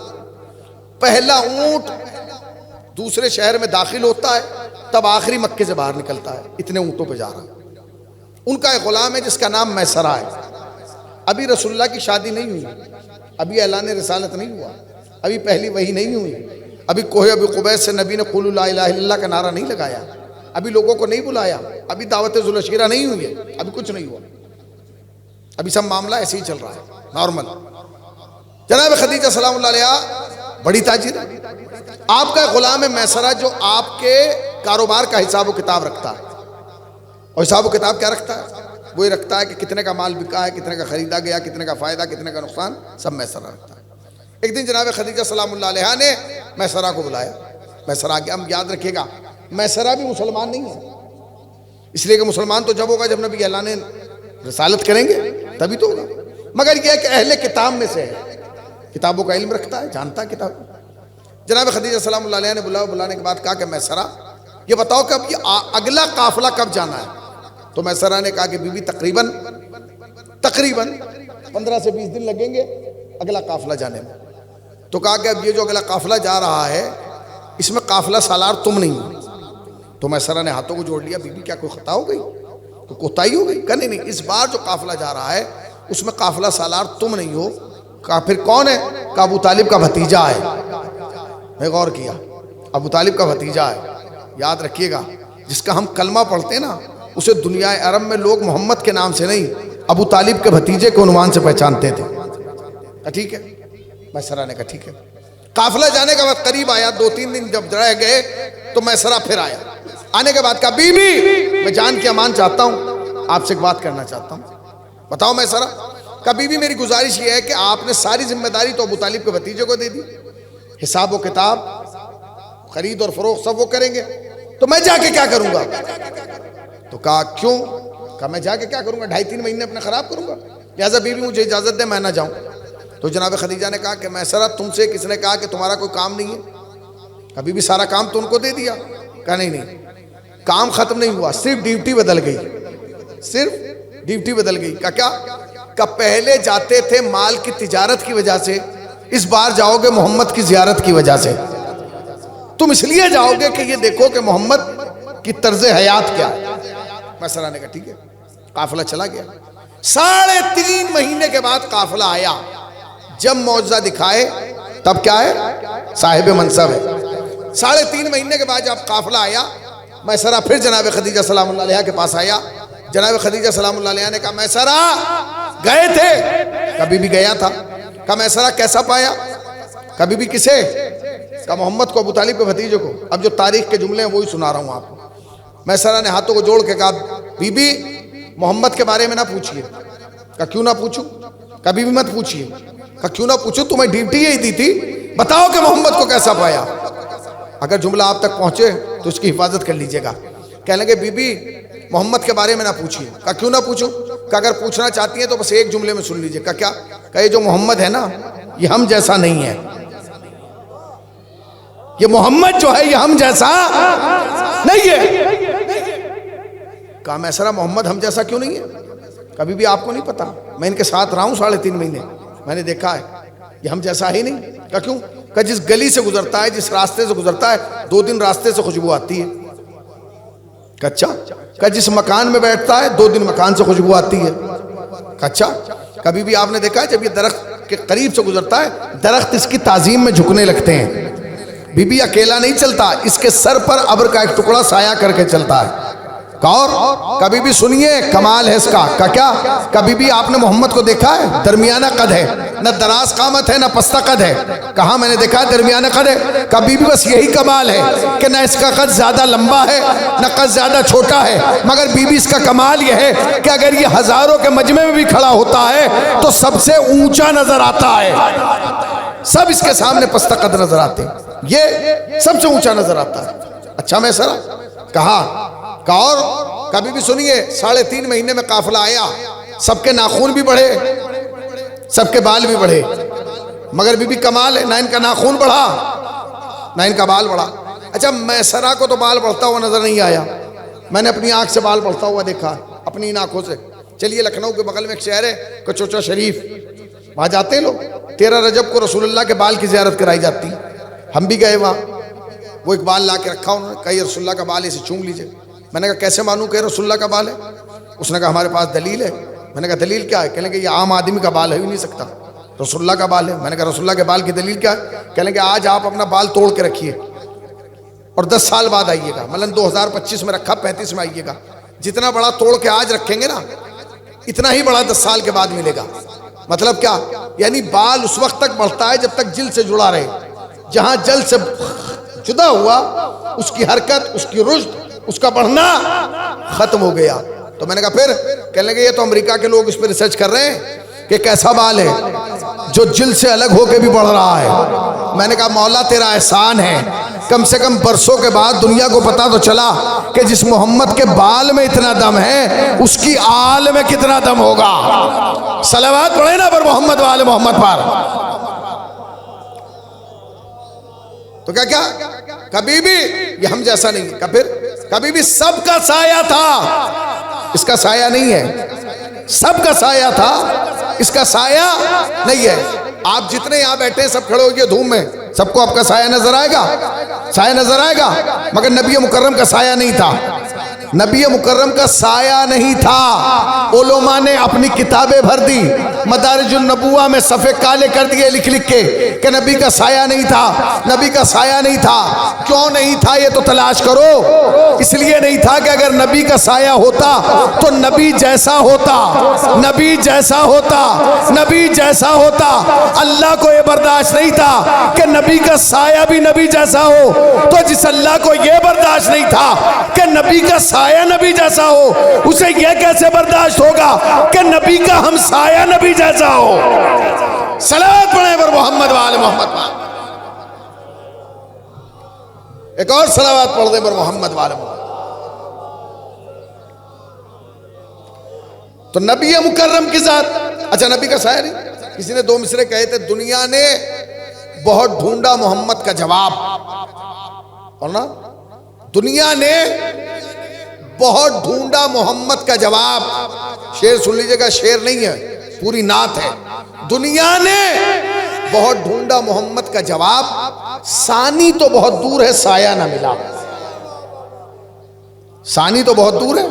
پہلا اونٹ دوسرے شہر میں داخل ہوتا ہے تب آخری مکے سے باہر نکلتا ہے، اتنے اونٹوں پہ جا رہا ہے۔ ان کا ایک غلام ہے جس کا نام میسرہ ہے۔ ابھی رسول اللہ کی شادی نہیں ہوئی، ابھی اعلان رسالت نہیں ہوا، ابھی پہلی وحی نہیں ہوئی، ابھی کوہ ابی قبیس سے نبی نے قولوا لا الہ الا اللہ کا نعرہ نہیں لگایا، ابھی لوگوں کو نہیں بلایا، ابھی دعوت ذوالعشیرہ نہیں ہوئی ہے، ابھی کچھ نہیں ہوا، ابھی سب معاملہ ایسے ہی چل رہا ہے نارمل۔ جناب خدیجہ سلام اللہ علیہ بڑی تاجر ہے، آپ کا غلام ہے میسرہ جو آپ کے کاروبار کا حساب و کتاب رکھتا ہے۔ اور حساب و کتاب کیا رکھتا ہے؟ وہ یہ رکھتا ہے کہ کتنے کا مال بکا ہے، کتنے کا خریدا گیا، کتنے کا فائدہ، کتنے کا نقصان، سب میسرہ رکھتا ہے۔ ایک دن جناب خدیجہ سلام اللہ علیہ نے میسرہ کو بلایا، میسرہ آ گیا۔ ہم یاد رکھیے گا میسرہ بھی مسلمان نہیں ہے، اس لیے کہ مسلمان تو جب ہوگا جب نبی اعلان رسالت کریں گے تبھی تو ہوگا، مگر یہ ہے کہ اہل کتاب میں سے ہے، کتابوں کا علم رکھتا ہے، جانتا ہے کتاب۔ جناب خدیجہ سلام اللہ علیہ نے بلانے کے بعد کہا کہ میسرہ یہ بتاؤ کہ اب یہ اگلا قافلہ کب جانا ہے؟ تو میسرہ نے کہا کہ بی بی تقریباً 15 سے 20 دن لگیں گے اگلا قافلہ جانے میں۔ تو کہا کہ اب یہ جو اگلا قافلہ جا رہا ہے اس میں قافلہ سالار تم نہیں ہو۔ تو میسرہ نے ہاتھوں کو جوڑ لیا، بی بی کیا کوئی خطا ہو گئی، کوئی کوتاہی ہو گئی؟ کہا نہیں، اس بار جو قافلہ جا رہا ہے اس میں قافلہ سالار تم نہیں ہو۔ کہا پھر کون ہے؟ کہا ابو طالب کا بھتیجا ہے۔ میں غور کیا، ابو طالب کا بھتیجا ہے۔ یاد رکھیے گا جس کا ہم کلمہ پڑھتے ہیں نا اسے دنیا عرب میں لوگ محمد کے نام سے نہیں ابو طالب کے بھتیجے کے عنوان سے پہچانتے تھے۔ ٹھیک ہے، میسرہ نے کہا ٹھیک ہے۔ قافلہ جانے کا وقت قریب آیا، 2-3 دن جب رہ گئے تو میسرہ پھر آیا۔ آنے کے بعد کہا بی بی میں جان کی امان چاہتا ہوں، آپ سے ایک بات کرنا چاہتا ہوں، بتاؤ میسرہ۔ کہا بی بی میری گزارش یہ ہے کہ آپ نے ساری ذمہ داری تو ابو طالب کے بھتیجے کو دے دی، حساب و کتاب خرید اور فروخت سب وہ کریں گے، تو میں جا کے کیا کروں گا؟ تو کہا کیوں؟ کہا میں جا کے کیا کروں گا، 2.5-3 مہینے اپنے خراب کروں گا، لہٰذا بی بی مجھے اجازت دے میں نہ جاؤں۔ تو جناب خدیجہ نے کہا کہ میسرہ تم سے کس نے کہا کہ تمہارا کوئی کام نہیں ہے؟ کہا بی بی سارا کام تو ان کو دے دیا۔ کہا نہیں، کام ختم نہیں ہوا، صرف ڈیوٹی بدل گئی، صرف ڈیوٹی بدل گئی۔ کہا کیا؟ کہا پہلے جاتے تھے مال کی تجارت کی وجہ سے، اس بار جاؤ گے محمد کی زیارت کی وجہ سے۔ تم اس لیے جاؤ گے کہ یہ دیکھو کہ محمد کی طرز حیات کیا ہے۔ میسرہ نے کہا ٹھیک ہے۔ قافلہ چلا گیا، 3.5 مہینے کے بعد قافلہ آیا۔ جب معجزہ دکھائے تب کیا ہے؟ صاحب منصب ہے۔ 3.5 مہینے کے بعد جب قافلہ آیا میسرہ پھر جناب خدیجہ سلام اللہ علیہ کے پاس آیا۔ جناب خدیجہ سلام اللہ علیہ نے کہا میسرہ گئے تھے؟ کبھی بھی گیا تھا۔ کہا میسرہ کیسا پایا؟ کبھی بھی کسے؟ کہا محمد کو، ابو طالب کے بھتیجے کو۔ اب جو تاریخ کے جملے ہیں وہی سنا رہا ہوں آپ کو۔ میسرہ نے ہاتھوں کو جوڑ کے کہا بی بی محمد کے بارے میں نہ پوچھیے۔ کہا کیوں نہ پوچھوں؟ کبھی بھی مت پوچھیے۔ کہا کیوں نہ پوچھوں؟ تمہیں ڈیوٹی یہی دی تھی، بتاؤ کہ محمد کو کیسا پایا۔ اگر جملہ آپ تک پہنچے تو اس کی حفاظت کر لیجئے گا۔ کہنے لگے بی بی محمد کے بارے میں نہ پوچھیے۔ کہا کیوں نہ پوچھوں؟ کہا اگر پوچھنا چاہتی ہیں تو بس ایک جملے میں سن لیجئے۔ کہا کیا؟ کہا یہ جو محمد ہے نا یہ ہم جیسا نہیں ہے، یہ محمد جو ہے یہ ہم جیسا نہیں ہے۔ کہا میسرہ محمد ہم جیسا کیوں نہیں ہے؟ کبھی بھی آپ کو نہیں پتا، میں ان کے ساتھ رہا ہوں 3.5 مہینے، میں نے دیکھا ہے یہ ہم جیسا ہی نہیں۔ کہا کیوں؟ کہا جس گلی سے گزرتا ہے، جس راستے سے گزرتا ہے 2 دن راستے سے خوشبو آتی ہے۔ کہا اچھا؟ کہا جس مکان میں بیٹھتا ہے 2 دن مکان سے خوشبو آتی ہے۔ کہا اچھا؟ کبھی بھی آپ نے دیکھا ہے جب یہ درخت کے قریب سے گزرتا ہے درخت اس کی تعظیم میں جھکنے لگتے ہیں۔ بی بی اکیلا نہیں چلتا، اس کے سر پر ابر کا ایک ٹکڑا سایہ کر کے چلتا ہے۔ اور کبھی بھی سنیے کمال ہے اس کا۔ کہا کیا؟ کبھی بھی آپ نے محمد کو دیکھا ہے؟ درمیانہ قد ہے، نہ دراز قامت ہے نہ پستہ قد ہے۔ کہاں میں نے دیکھا ہے درمیانہ قد ہے۔ کبھی بھی بس یہی کمال ہے کہ نہ اس کا قد زیادہ لمبا ہے نہ قد زیادہ چھوٹا ہے، مگر بی بی اس کا کمال یہ ہے کہ اگر یہ ہزاروں کے مجمع میں بھی کھڑا ہوتا ہے تو سب سے اونچا نظر آتا ہے، سب اس کے سامنے پستہ قد نظر آتے ہیں، یہ سب سے اونچا نظر آتا ہے۔ اچھا میں سر کہا اور کبھی بھی سنیے 3.5 مہینے میں قافلہ آیا، سب کے ناخون بھی بڑھے سب کے بال بھی بڑھے، مگر بی بی کمال ہے نہ ان کا ناخون بڑھا نہ ان کا بال بڑھا۔ اچھا میسرہ کو تو بال بڑھتا ہوا نظر نہیں آیا، میں نے اپنی آنکھ سے بال بڑھتا ہوا دیکھا اپنی ان آنکھوں سے۔ چلیے لکھنؤ کے بغل میں ایک شہر ہے کچوچا شریف، وہاں جاتے ہیں لوگ، 13 رجب کو رسول اللہ کے بال کی زیارت کرائی جاتی، ہم بھی گئے وہاں۔ وہ ایک بال لا کے رکھا انہوں نے، کہا یہ رسول اللہ کا بال ہے، اسے چوم لیجئے۔ میں نے کہا کیسے مانوں کہ رسول اللہ کا بال ہے؟ اس نے کہا ہمارے پاس دلیل ہے۔ میں نے کہا دلیل کیا ہے؟ کہنے کہ یہ عام آدمی کا بال ہے ہی نہیں سکتا، رسول اللہ کا بال ہے۔ میں نے کہا رسول اللہ کے بال کی دلیل کیا ہے؟ کہنے کہ آج آپ اپنا بال توڑ کے رکھیے اور 10 سال بعد آئیے گا، مثلاً 2025 میں رکھا 35 میں آئیے گا، جتنا بڑا توڑ کے آج رکھیں گے نا اتنا ہی بڑا 10 سال کے بعد ملے گا۔ مطلب کیا؟ یعنی بال اس وقت تک بڑھتا ہے جب تک جلد سے جڑا رہے، جہاں جلد سے جدا ہوا اس کی حرکت، اس کی رشد، اس کا بڑھنا ختم ہو گیا۔ تو میں نے کہا پھر؟ کہنے لگے یہ تو امریکہ کے لوگ اس پہ ریسرچ کر رہے ہیں کہ کیسا بال ہے جو جلد سے الگ ہو کے بھی بڑھ رہا ہے۔ میں نے کہا مولا تیرا احسان ہے، کم سے کم برسوں کے بعد دنیا کو پتا تو چلا کہ جس محمد کے بال میں اتنا دم ہے اس کی آل میں کتنا دم ہوگا۔ صلوات پڑھیں نا پر محمد وآل محمد پر۔ تو کیا کبھی بھی یہ ہم جیسا نہیں ہے۔ پھر کبھی بھی سب کا سایہ تھا، اس کا سایہ نہیں ہے، سب کا سایہ تھا، اس کا سایہ نہیں ہے۔ آپ جتنے یہاں بیٹھے ہیں سب کھڑے ہو گئے دھوم میں، سب کو آپ کا سایہ نظر آئے گا، سایہ نظر آئے گا، مگر نبی مکرم کا سایہ نہیں تھا، نبی مکرم کا سایہ نہیں تھا۔ علماء نے اپنی کتابیں بھر دی، مدارج النبوہ میں صفحے کالے کر دیے لکھ لکھ کے کہ نبی کا سایہ نہیں تھا، نبی کا سایہ نہیں تھا۔ کیوں نہیں تھا یہ تو تلاش کرو۔ اس لیے نہیں تھا کہ اگر نبی کا سایہ ہوتا تو نبی جیسا ہوتا، نبی جیسا ہوتا، نبی جیسا ہوتا۔ اللہ کو یہ برداشت نہیں تھا کہ نبی کا سایہ بھی نبی جیسا ہو، تو جس اللہ کو یہ برداشت نہیں تھا کہ نبی کا سایہ نبی جیسا ہو، اسے یہ کیسے برداشت ہوگا کہ نبی کا ہم سایہ نبی جیسا ہو۔ صلوات پڑھیں پر محمد وآل محمد پر۔ ایک اور صلوات پڑھ دیں پر محمد وآل محمد۔ تو نبی مکرم کی ذات، اچھا نبی کا سایہ نہیں۔ کسی نے 2 مصرے کہے تھے دنیا نے بہت ڈھونڈا محمد کا جواب، اور نا دنیا نے بہت ڈھونڈا محمد کا جواب۔ شعر سن لیجئے گا، شعر نہیں ہے پوری نعت ہے۔ دنیا نے بہت ڈھونڈا محمد کا جواب، ثانی تو بہت دور ہے سایہ نہ ملا۔ ثانی تو بہت دور ہے۔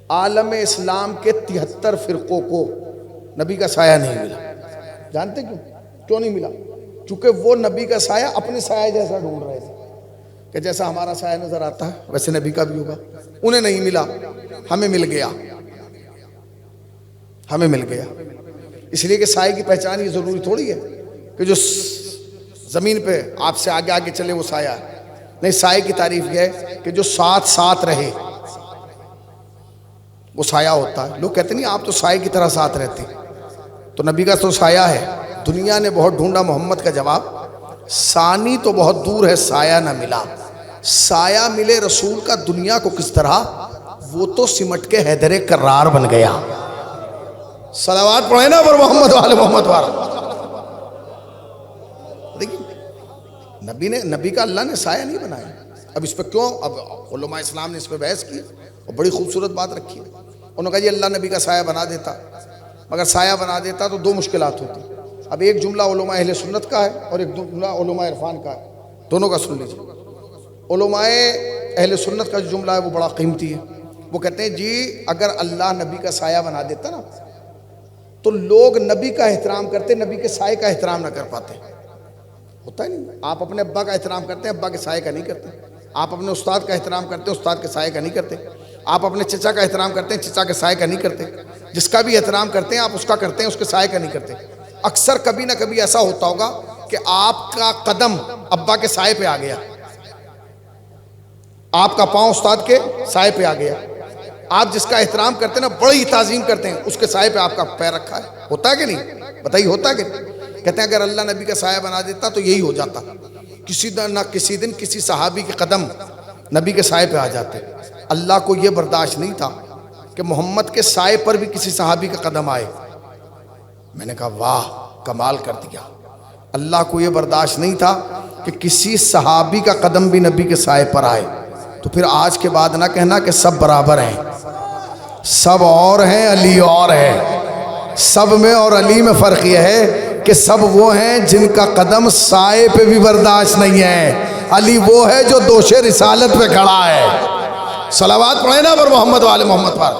عالم اسلام کے 73 فرقوں کو نبی کا سایہ نہیں ملا۔ جانتے کیوں نہیں ملا؟ چونکہ وہ نبی کا سایہ اپنے سایہ جیسا ڈھونڈ رہے تھے کہ جیسا ہمارا سایہ نظر آتا ہے ویسے نبی کا بھی ہوگا۔ انہیں نہیں ملا، ہمیں مل گیا، ہمیں مل گیا۔ اس لیے کہ سائے کی پہچان یہ ضروری تھوڑی ہے کہ جو زمین پہ آپ سے آگے آگے چلے وہ سایہ ہے نہیں. سائے کی تعریف یہ ہے کہ جو ساتھ ساتھ رہے وہ سایہ ہوتا ہے. لوگ کہتے نہیں آپ تو سائے کی طرح ساتھ رہتے, تو نبی کا تو سایہ ہے. دنیا نے بہت ڈھونڈا محمد کا جواب, ثانی تو بہت دور ہے سایہ نہ ملا. سایہ ملے رسول کا دنیا کو کس طرح, وہ تو سمٹ کے حیدر کرار بن گیا. صلوات پڑھیں نا پر محمد والے محمد والا. دیکھیے نبی کا اللہ نے سایہ نہیں بنایا. اب اس پہ کیوں, اب علماء اسلام نے اس پہ بحث کی اور بڑی خوبصورت بات رکھی ہے. انہوں نے کہا یہ اللہ نبی کا سایہ بنا دیتا, مگر سایہ بنا دیتا تو دو مشکلات ہوتی. اب ایک جملہ علماء اہل سنت کا ہے اور ایک جملہ علماء عرفان کا ہے, دونوں کا سن لیجیے. علماء اہل سنت کا جو جملہ ہے وہ بڑا قیمتی ہے. وہ کہتے ہیں جی اگر اللہ نبی کا سایہ بنا دیتا نا تو لوگ نبی کا احترام کرتے, نبی کے سائے کا احترام نہ کر پاتے. ہوتا ہے نہیں, آپ اپنے ابا کا احترام کرتے ہیں, ابا کے سائے کا نہیں کرتے. آپ اپنے استاد کا احترام کرتے ہیں, استاد کے سائے کا نہیں کرتے. آپ اپنے چچا کا احترام کرتے ہیں, چچا کے سائے کا نہیں کرتے. جس کا بھی احترام کرتے ہیں آپ اس کا کرتے ہیں, اس کے سائے کا نہیں کرتے. اکثر کبھی نہ کبھی ایسا ہوتا ہوگا کہ آپ کا قدم ابا کے سائے پہ آ گیا, آپ کا پاؤں استاد کے سائے پہ آ گیا. آپ جس کا احترام کرتے ہیں نا, بڑی تعظیم کرتے ہیں, اس کے سائے پہ آپ کا پیر رکھا ہے. ہوتا ہے کہ نہیں, بتائیے ہوتا ہے کہ نہیں. کہتے ہیں اگر اللہ نبی کا سایہ بنا دیتا تو یہی ہو جاتا. کسی دن کسی صحابی کے قدم نبی کے سائے پہ آ جاتے. اللہ کو یہ برداشت نہیں تھا کہ محمد کے سائے پر بھی کسی صحابی کا قدم آئے. میں نے کہا واہ کمال کر دیا. اللہ کو یہ برداشت نہیں تھا کہ کسی صحابی کا قدم بھی نبی کے سائے پر آئے. تو پھر آج کے بعد نہ کہنا کہ سب برابر ہیں, سب اور ہیں, علی اور ہے. سب میں اور علی میں فرق یہ ہے کہ سب وہ ہیں جن کا قدم سائے پہ بھی برداشت نہیں ہے. علی وہ ہے جو دوش رسالت پہ کھڑا ہے. صلوات پڑھیں نا پر محمد والے محمد پر.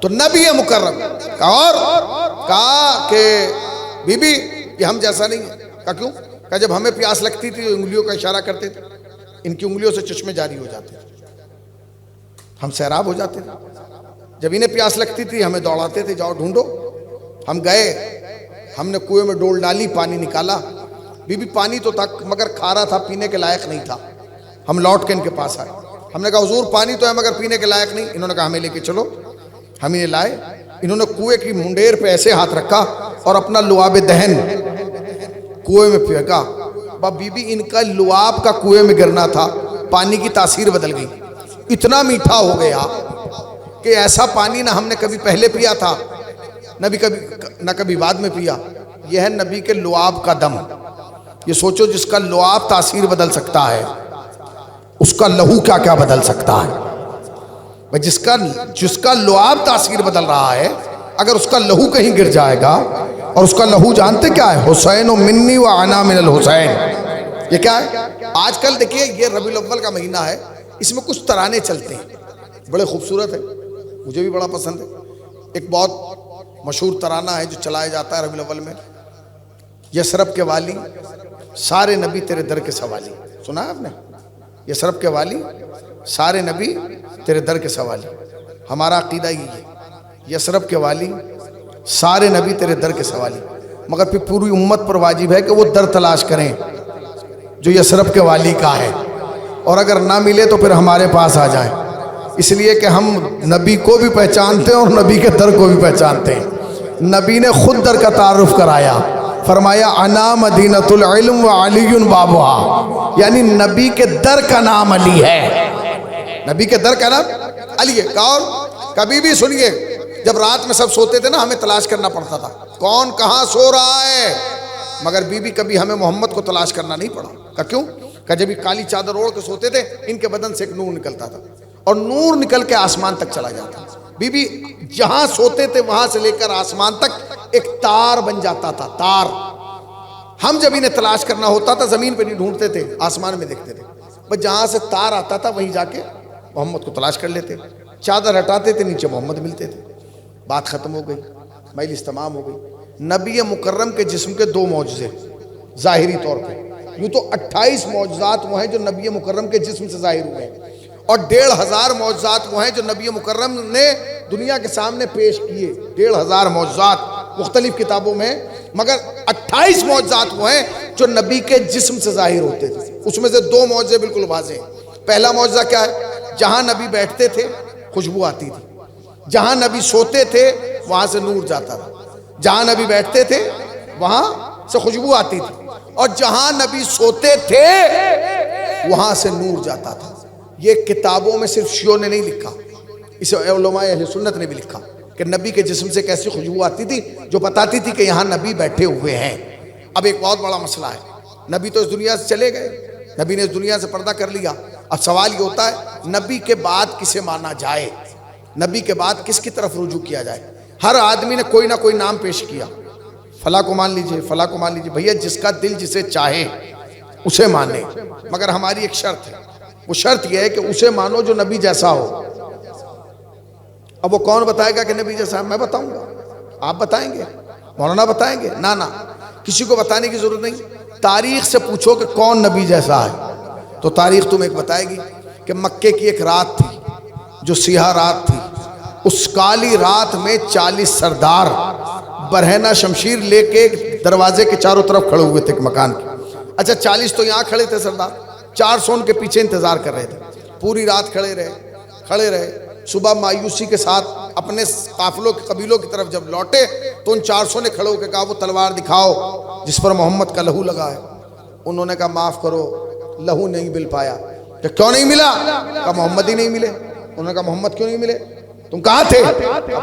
تو نبی مکرم اور کہا کہ بی بی یہ ہم جیسا نہیں ہے. کہا کیوں؟ کہا جب ہمیں پیاس لگتی تھی انگلیوں کا اشارہ کرتے تھے, ان کی انگلیوں سے چشمے جاری ہو جاتے تھے, ہم سیراب ہو جاتے تھے. جب انہیں پیاس لگتی تھی ہمیں دوڑاتے تھے جاؤ ڈھونڈو. ہم گئے, ہم نے کنویں میں ڈول ڈالی, پانی نکالا. بی بی پانی تو تھا مگر کھارا تھا, پینے کے لائق نہیں تھا. ہم لوٹ کے ان کے پاس آئے. ہم نے کہا حضور پانی تو ہے مگر پینے کے لائق نہیں. انہوں نے کہا ہمیں لے کے چلو. ہم انہیں لائے. انہوں نے کنویں کی منڈیر پہ ایسے ہاتھ رکھا اور اپنا لعاب دہن کنویں میں پھینکا. بی بی ان کا لعاب کا کنویں میں گرنا تھا, پانی کی تاثیر بدل گئی. اتنا میٹھا ہو گیا کہ ایسا پانی نہ ہم نے کبھی پہلے پیا تھا نہ کبھی بعد میں پیا. یہ ہے نبی کے لعاب کا دم. یہ سوچو جس کا لعاب تاثیر بدل سکتا ہے اس کا لہو کیا کیا بدل سکتا ہے. جس کا لعاب تاثیر بدل رہا ہے, اگر اس کا لہو کہیں گر جائے گا, اور اس کا لہو جانتے کیا ہے, حسین منی و انا من الحسین. یہ کیا ہے؟ آج کل دیکھیے یہ ربیع الاول کا مہینہ ہے, اس میں کچھ ترانے چلتے ہیں, بڑے خوبصورت ہیں, مجھے بھی بڑا پسند ہے. ایک بہت مشہور ترانہ ہے جو چلایا جاتا ہے ربیع الاول میں, یثرب کے والی سارے نبی تیرے در کے سوالی. سنا ہے آپ نے؟ یثرب کے والی سارے نبی تیرے در کے سوالی. ہمارا عقیدہ یہ ہے, یثرب کے والی سارے نبی تیرے در کے سوالی. مگر پھر پوری امت پر واجب ہے کہ وہ در تلاش کریں جو یثرب کے والی کا ہے, اور اگر نہ ملے تو پھر ہمارے پاس آ جائیں. اس لیے کہ ہم نبی کو بھی پہچانتے ہیں اور نبی کے در کو بھی پہچانتے ہیں. نبی نے خود در کا تعارف کرایا, فرمایا انا مدینۃ العلم و علی بابها, یعنی نبی کے در کا نام علی ہے. نبی کے در کا نام علی ہے. اور کبھی بھی سنیے, جب رات میں سب سوتے تھے نا ہمیں تلاش کرنا پڑتا تھا کون کہاں سو رہا ہے, مگر بی بی کبھی ہمیں محمد کو تلاش کرنا نہیں پڑا. کہ کیوں؟ کہ جب یہ کالی چادر اوڑھ کے سوتے تھے ان کے بدن سے ایک نور نکلتا تھا اور نور نکل کے آسمان تک چلا جاتا. بی بی جہاں سوتے تھے وہاں سے لے کر آسمان تک ایک تار بن جاتا تھا, تار. ہم جب انہیں تلاش کرنا ہوتا تھا زمین پہ نہیں ڈھونڈتے تھے, آسمان میں دیکھتے تھے. بس جہاں سے تار آتا تھا وہیں جا کے محمد کو تلاش کر لیتے. چادر ہٹاتے تھے نیچے محمد ملتے تھے. بات ختم ہو گئی, مجلس تمام ہو گئی. نبی مکرم کے جسم کے 2 معجزے ظاہری طور پہ, یوں تو 28 معجزات وہ ہیں جو نبی مکرم کے جسم سے ظاہر ہوئے ہیں, اور 1500 معجزات وہ ہیں جو نبی مکرم نے دنیا کے سامنے پیش کیے 1500 معجزات مختلف کتابوں میں، مگر 28 معجزات وہ ہیں جو نبی کے جسم سے ظاہر ہوتے تھے۔ اس میں سے 2 معجزے بالکل واضح ہیں۔ پہلا معجزہ کیا ہے؟ جہاں نبی بیٹھتے تھے خوشبو آتی تھی، جہاں نبی سوتے تھے وہاں سے نور جاتا تھا، جہاں نبی بیٹھتے تھے وہاں سے خوشبو آتی تھی، اور جہاں نبی سوتے تھے وہاں سے نور جاتا تھا۔ یہ کتابوں میں صرف شیعوں نے نہیں لکھا، اسے علماء اہل سنت نے بھی لکھا کہ نبی کے جسم سے کیسی خوشبو آتی تھی جو بتاتی تھی کہ یہاں نبی بیٹھے ہوئے ہیں۔ اب ایک بہت بڑا مسئلہ ہے، نبی تو اس دنیا سے چلے گئے، نبی نے اس دنیا سے پردہ کر لیا۔ اب سوال یہ ہوتا ہے نبی کے بعد کسے مانا جائے، نبی کے بعد کس کی طرف رجوع کیا جائے؟ ہر آدمی نے کوئی نہ کوئی نام پیش کیا، فلاں کو مان لیجئے، فلاں کو مان لیجئے۔ بھیا جس کا دل جسے چاہے اسے مانے، مگر ہماری ایک شرط ہے، وہ شرط یہ ہے کہ اسے مانو جو نبی جیسا ہو۔ اب وہ کون بتائے گا کہ نبی جیسا ہے؟ میں بتاؤں گا، آپ بتائیں گے، مولانا بتائیں گے؟ نہ کسی کو بتانے کی ضرورت نہیں۔ تاریخ سے پوچھو کہ کون نبی جیسا ہے تو تاریخ تمہیں ایک بتائے گی کہ مکے کی ایک رات تھی جو سیاہ رات تھی، اس کالی رات میں 40 سردار برہنہ شمشیر لے کے دروازے کے چاروں طرف کھڑے ہوئے تھے ایک مکان کے۔ اچھا 40 تو یہاں کھڑے تھے سردار، 400 ان کے پیچھے انتظار کر رہے تھے، پوری رات کھڑے رہے۔ صبح مایوسی کے ساتھ اپنے قافلوں قبیلوں کی طرف جب لوٹے تو ان 400 نے کھڑے ہو کے کہا وہ تلوار دکھاؤ جس پر محمد کا لہو لگا ہے۔ انہوں نے کہا معاف کرو، لہو نہیں مل پایا۔ کہ کیوں نہیں ملا؟ کہا محمد ہی نہیں ملے۔ انہوں نے کہا محمد کیوں نہیں ملے؟ تم کہاں تھے؟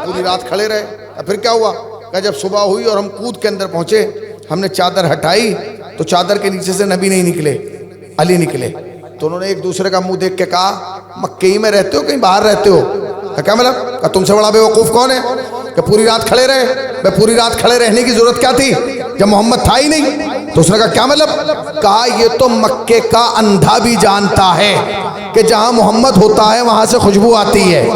پوری رات کھڑے رہے۔ پھر کیا ہوا؟ کہ جب صبح ہوئی اور ہم کود کے اندر پہنچے، ہم نے چادر ہٹائی تو چادر کے نیچے سے نبی نہیں نکلے، علی نکلے۔ تو انہوں نے ایک دوسرے کا منہ دیکھ کے کہا مکے ہی میں رہتے ہو کہیں باہر رہتے ہو؟ کیا مطلب؟ کہ تم سے بڑا بے وقوف کون ہے کہ پوری رات کھڑے رہے؟ پوری رات کھڑے رہنے کی ضرورت کیا تھی جب محمد تھا ہی نہیں؟ تو اس نے کہا کیا مطلب؟ کہا یہ تو مکے کا اندھا بھی جانتا ہے کہ جہاں محمد ہوتا ہے وہاں سے خوشبو آتی ہے،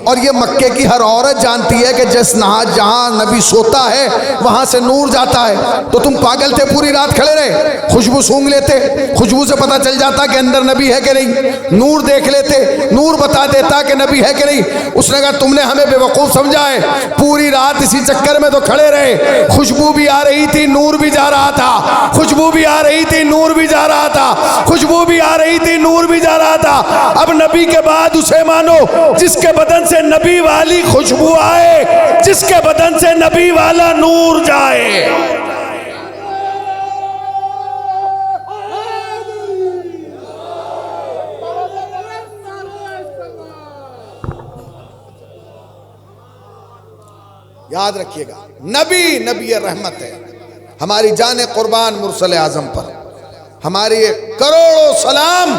اور یہ مکے کی ہر عورت جانتی ہے کہ جہاں نبی سوتا ہے وہاں سے نور جاتا ہے۔ تو تم پاگل تھے، پوری رات کھڑے رہے، خوشبو سونگ لیتے، خوشبو سے پتہ چل جاتا کہ اندر نبی ہے کہ نہیں، نور دیکھ لیتے، نور بتا دیتا کہ نبی ہے کہ نہیں۔ اس نے کہا تم نے ہمیں بے وقوف سمجھا ہے، پوری رات اسی چکر میں تو کھڑے رہے، خوشبو بھی آ رہی تھی، نور بھی جا رہا تھا، خوشبو بھی آ رہی تھی، نور بھی جا رہا تھا، خوشبو بھی آ رہی تھی، نور بھی جا رہا تھا۔ اب نبی کے بعد اسے مانو جس کے بدن سے نبی والی خوشبو آئے، جس کے بدن سے نبی والا نور جائے۔ یاد رکھیے گا نبی رحمت ہے، ہماری جان قربان مرسل اعظم پر، ہماری کروڑوں سلام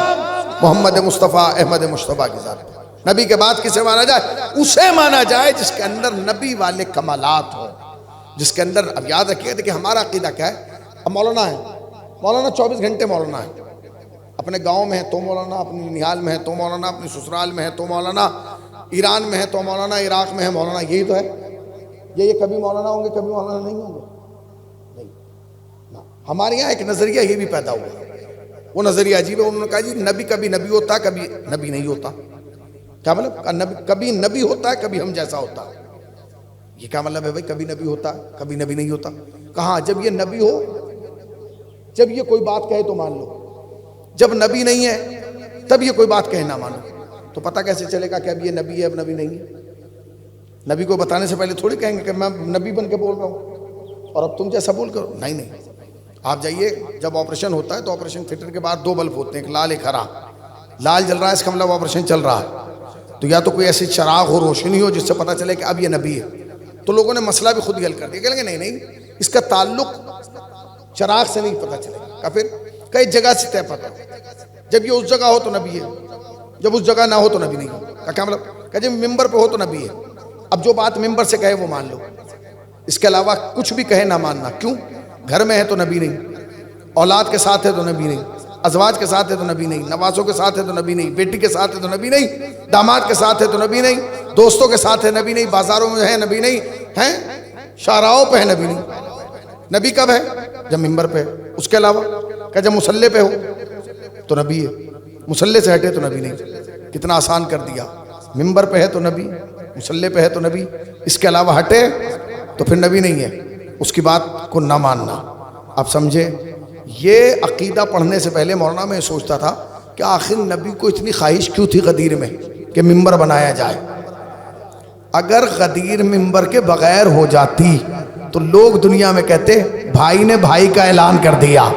محمد مصطفیٰ احمد مصطفیٰ کی ذات پر۔ نبی کے بعد کسے مانا جائے؟ اسے مانا جائے جس کے اندر نبی والے کمالات ہوں، جس کے اندر، اب یاد رکھیے کہ ہمارا عقیدہ کیا ہے؟ اب مولانا ہے، مولانا 24 گھنٹے مولانا ہے، اپنے گاؤں میں ہے تو مولانا، اپنی ننیال میں ہے تو مولانا، اپنی سسرال میں ہے تو مولانا، ایران میں ہے تو مولانا، عراق میں ہے مولانا، یہی تو ہے۔ یہ کبھی مولانا ہوں گے کبھی مولانا نہیں ہوں گے؟ نہیں۔ ہمارے یہاں ایک نظریہ یہ بھی پیدا ہوا، وہ نظریہ عجیب ہے۔ انہوں نے کہا جی نبی کبھی نبی ہوتا کبھی نبی نہیں ہوتا۔ کیا مطلب؟ کبھی نبی ہوتا ہے کبھی ہم جیسا ہوتا ہے۔ یہ کیا مطلب ہے بھائی؟ کبھی نبی ہوتا ہے کبھی نبی نہیں ہوتا؟ کہاں جب یہ نبی ہو، جب یہ کوئی بات کہے تو مان لو، جب نبی نہیں ہے تب یہ کوئی بات کہے نہ مانو۔ تو پتہ کیسے چلے گا کہ اب یہ نبی ہے اب نبی نہیں ہے؟ نبی کو بتانے سے پہلے تھوڑی کہیں گے کہ میں نبی بن کے بول رہا ہوں اور اب تم جیسا بول کرو، نہیں۔ آپ جائیے، جب آپریشن ہوتا ہے تو آپریشن تھیٹر کے بعد 2 بلب ہوتے ہیں، ایک لال ایک ہرا۔ لال جل رہا ہے اس کا مطلب آپریشن چل رہا ہے، تو یا تو کوئی ایسی چراغ ہو، روشنی ہو جس سے پتہ چلے کہ اب یہ نبی ہے۔ تو لوگوں نے مسئلہ بھی خود ہی حل کر دیا، کہیں گے نہیں اس کا تعلق چراغ سے نہیں پتہ چلے گا، پھر کئی جگہ سے طے پتہ، جب یہ اس جگہ ہو تو نبی ہے، جب اس جگہ نہ ہو تو نبی نہیں ہو۔ کیا مطلب؟ کہ جب ممبر پہ ہو تو نبی ہے۔ اب جو بات ممبر سے کہے وہ مان لو، اس کے علاوہ کچھ بھی کہے نہ ماننا۔ کیوں؟ گھر میں ہے تو نبی نہیں، اولاد کے ساتھ ہے تو نبی نہیں، ازواج کے ساتھ ہے تو نبی نہیں، نوازوں کے ساتھ ہے تو نبی نہیں، بیٹی کے ساتھ ہے تو نبی نہیں، داماد کے ساتھ ہے تو نبی نہیں، دوستوں کے ساتھ ہے نبی نہیں، بازاروں میں ہے نبی نہیں، ہیں شاہراہوں پہ ہے نبی نہیں۔ نبی کب ہے؟ جب ممبر پہ ہے۔ اس کے علاوہ کہ جب مصلی پہ ہو تو نبی ہے، مصلی سے ہٹے تو نبی نہیں۔ کتنا آسان کر دیا، ممبر پہ ہے تو نبی، مسلح پہ ہے تو نبی، اس کے علاوہ ہٹے تو پھر نبی نہیں ہے، اس کی بات کو نہ ماننا. آپ سمجھے؟ یہ عقیدہ پڑھنے سے پہلے مولانا میں سوچتا تھا کہ آخر نبی کو اتنی خواہش کیوں تھی غدیر میں کہ ممبر بنایا جائے. اگر غدیر ممبر کے بغیر ہو جاتی تو لوگ دنیا میں کہتے بھائی نے بھائی کا اعلان کر دیا،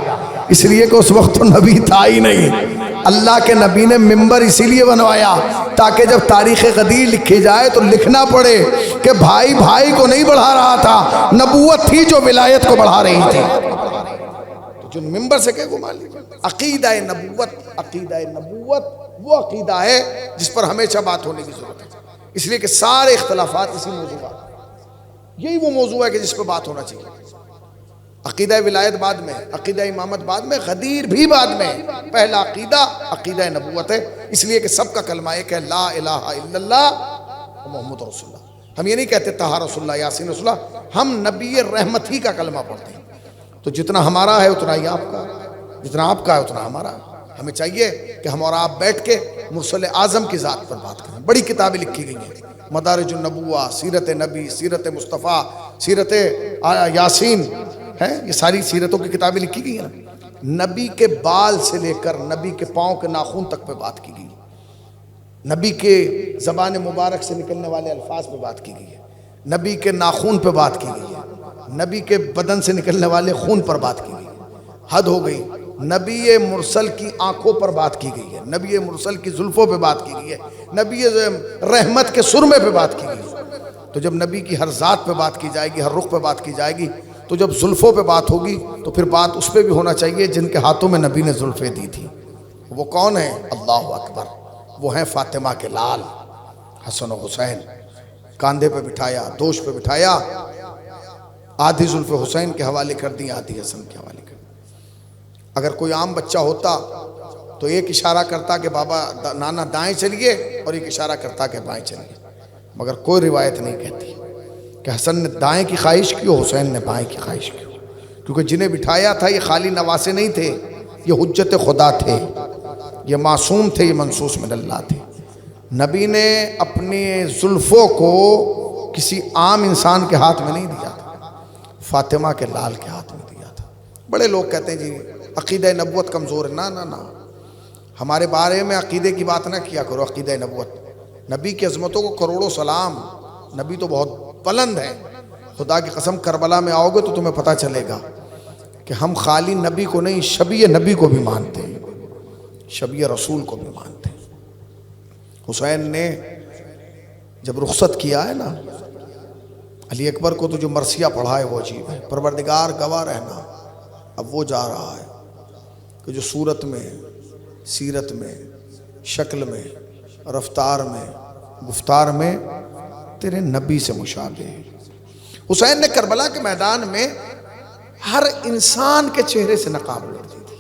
اس لیے کہ اس وقت تو نبی تھا ہی نہیں. اللہ کے نبی نے ممبر اسی لیے بنوایا تاکہ جب تاریخ غدیر لکھی جائے تو لکھنا پڑے کہ بھائی بھائی کو نہیں بڑھا رہا تھا، نبوت تھی جو ولایت کو بڑھا رہی تھی. جو ممبر سے کہ گمان لیجیے. عقیدہ نبوت وہ عقیدہ ہے جس پر ہمیشہ بات ہونے کی ضرورت ہے، اس لیے کہ سارے اختلافات اسی موضوع پر، یہی وہ موضوع ہے کہ جس پہ بات ہونا چاہیے. عقیدہ ولایت بعد میں، عقیدہ امامت بعد میں، غدیر بھی بعد میں. پہلا عقیدہ نبوت ہے، اس لیے کہ سب کا کلمہ ایک ہے، لا الہ الا اللہ محمد رسول اللہ. ہم یہ نہیں کہتے طہ رسول اللہ، یاسین رسول اللہ، ہم نبی رحمت ہی کا کلمہ پڑھتے ہیں. تو جتنا ہمارا ہے اتنا ہی آپ کا، جتنا آپ کا ہے اتنا ہمارا ہے. ہمیں چاہیے کہ ہم اور آپ بیٹھ کے مرسل اعظم کی ذات پر بات کریں. بڑی کتابیں لکھی گئی ہیں، مدارج النبوہ، سیرت نبی، سیرت مصطفیٰ، سیرت یاسین، ہیں یہ ساری سیرتوں کی کتابیں لکھی گئی ہیں. نبی کے بال سے لے کر نبی کے پاؤں کے ناخن تک پہ بات کی گئی، نبی کے زبان مبارک سے نکلنے والے الفاظ پہ بات کی گئی ہے، نبی کے ناخن پہ بات کی گئی ہے، نبی کے بدن سے نکلنے والے خون پر بات کی گئی. حد ہو گئی. نبی مرسل کی آنکھوں پر بات کی گئی ہے، نبی مرسل کی زلفوں پہ بات کی گئی ہے، نبی رحمت کے سرمے پہ بات کی گئی ہے. تو جب نبی کی ہر ذات پہ بات کی جائے گی، ہر رخ پہ بات کی جائے گی، تو جب زلفوں پہ بات ہوگی تو پھر بات اس پہ بھی ہونا چاہیے جن کے ہاتھوں میں نبی نے زلفیں دی تھی. وہ کون ہیں؟ اللہ اکبر. وہ ہیں فاطمہ کے لال حسن و حسین. کاندھے پہ بٹھایا، دوش پہ بٹھایا، آدھی زلف حسین کے حوالے کر دی، آدھی حسن کے حوالے کر دی. اگر کوئی عام بچہ ہوتا تو ایک اشارہ کرتا کہ بابا نانا دائیں چلیے، اور ایک اشارہ کرتا کہ بائیں چلیے. مگر کوئی روایت نہیں کہتی کہ حسن نے دائیں کی خواہش کی اور حسین نے بائیں کی خواہش کی، کیونکہ جنہیں بٹھایا تھا یہ خالی نواسے نہیں تھے، یہ حجت خدا تھے، یہ معصوم تھے، یہ منصوص من اللہ تھے. نبی نے اپنی زلفوں کو کسی عام انسان کے ہاتھ میں نہیں دیا تھا، فاطمہ کے لال کے ہاتھ میں دیا تھا. بڑے لوگ کہتے ہیں جی عقیدہ نبوت کمزور ہے. نہ ہمارے بارے میں عقیدے کی بات نہ کیا کرو. عقیدہ نبوت، نبی کی عظمتوں کو کروڑوں سلام، نبی تو بہت بلند ہے. خدا کی قسم کربلا میں آؤ گے تو تمہیں پتہ چلے گا کہ ہم خالی نبی کو نہیں، شبیہ نبی کو بھی مانتے ہیں، شبیہ رسول کو بھی مانتے ہیں. حسین نے جب رخصت کیا ہے نا علی اکبر کو، تو جو مرثیہ پڑھا ہے وہ عجیب ہے. پروردگار گواہ رہنا، اب وہ جا رہا ہے کہ جو صورت میں، سیرت میں، شکل میں، رفتار میں، گفتار میں تیرے نبی سے مشابہ ہے. حسین نے کربلا کے میدان میں ہر انسان کے چہرے سے نقاب اڑ دی تھی.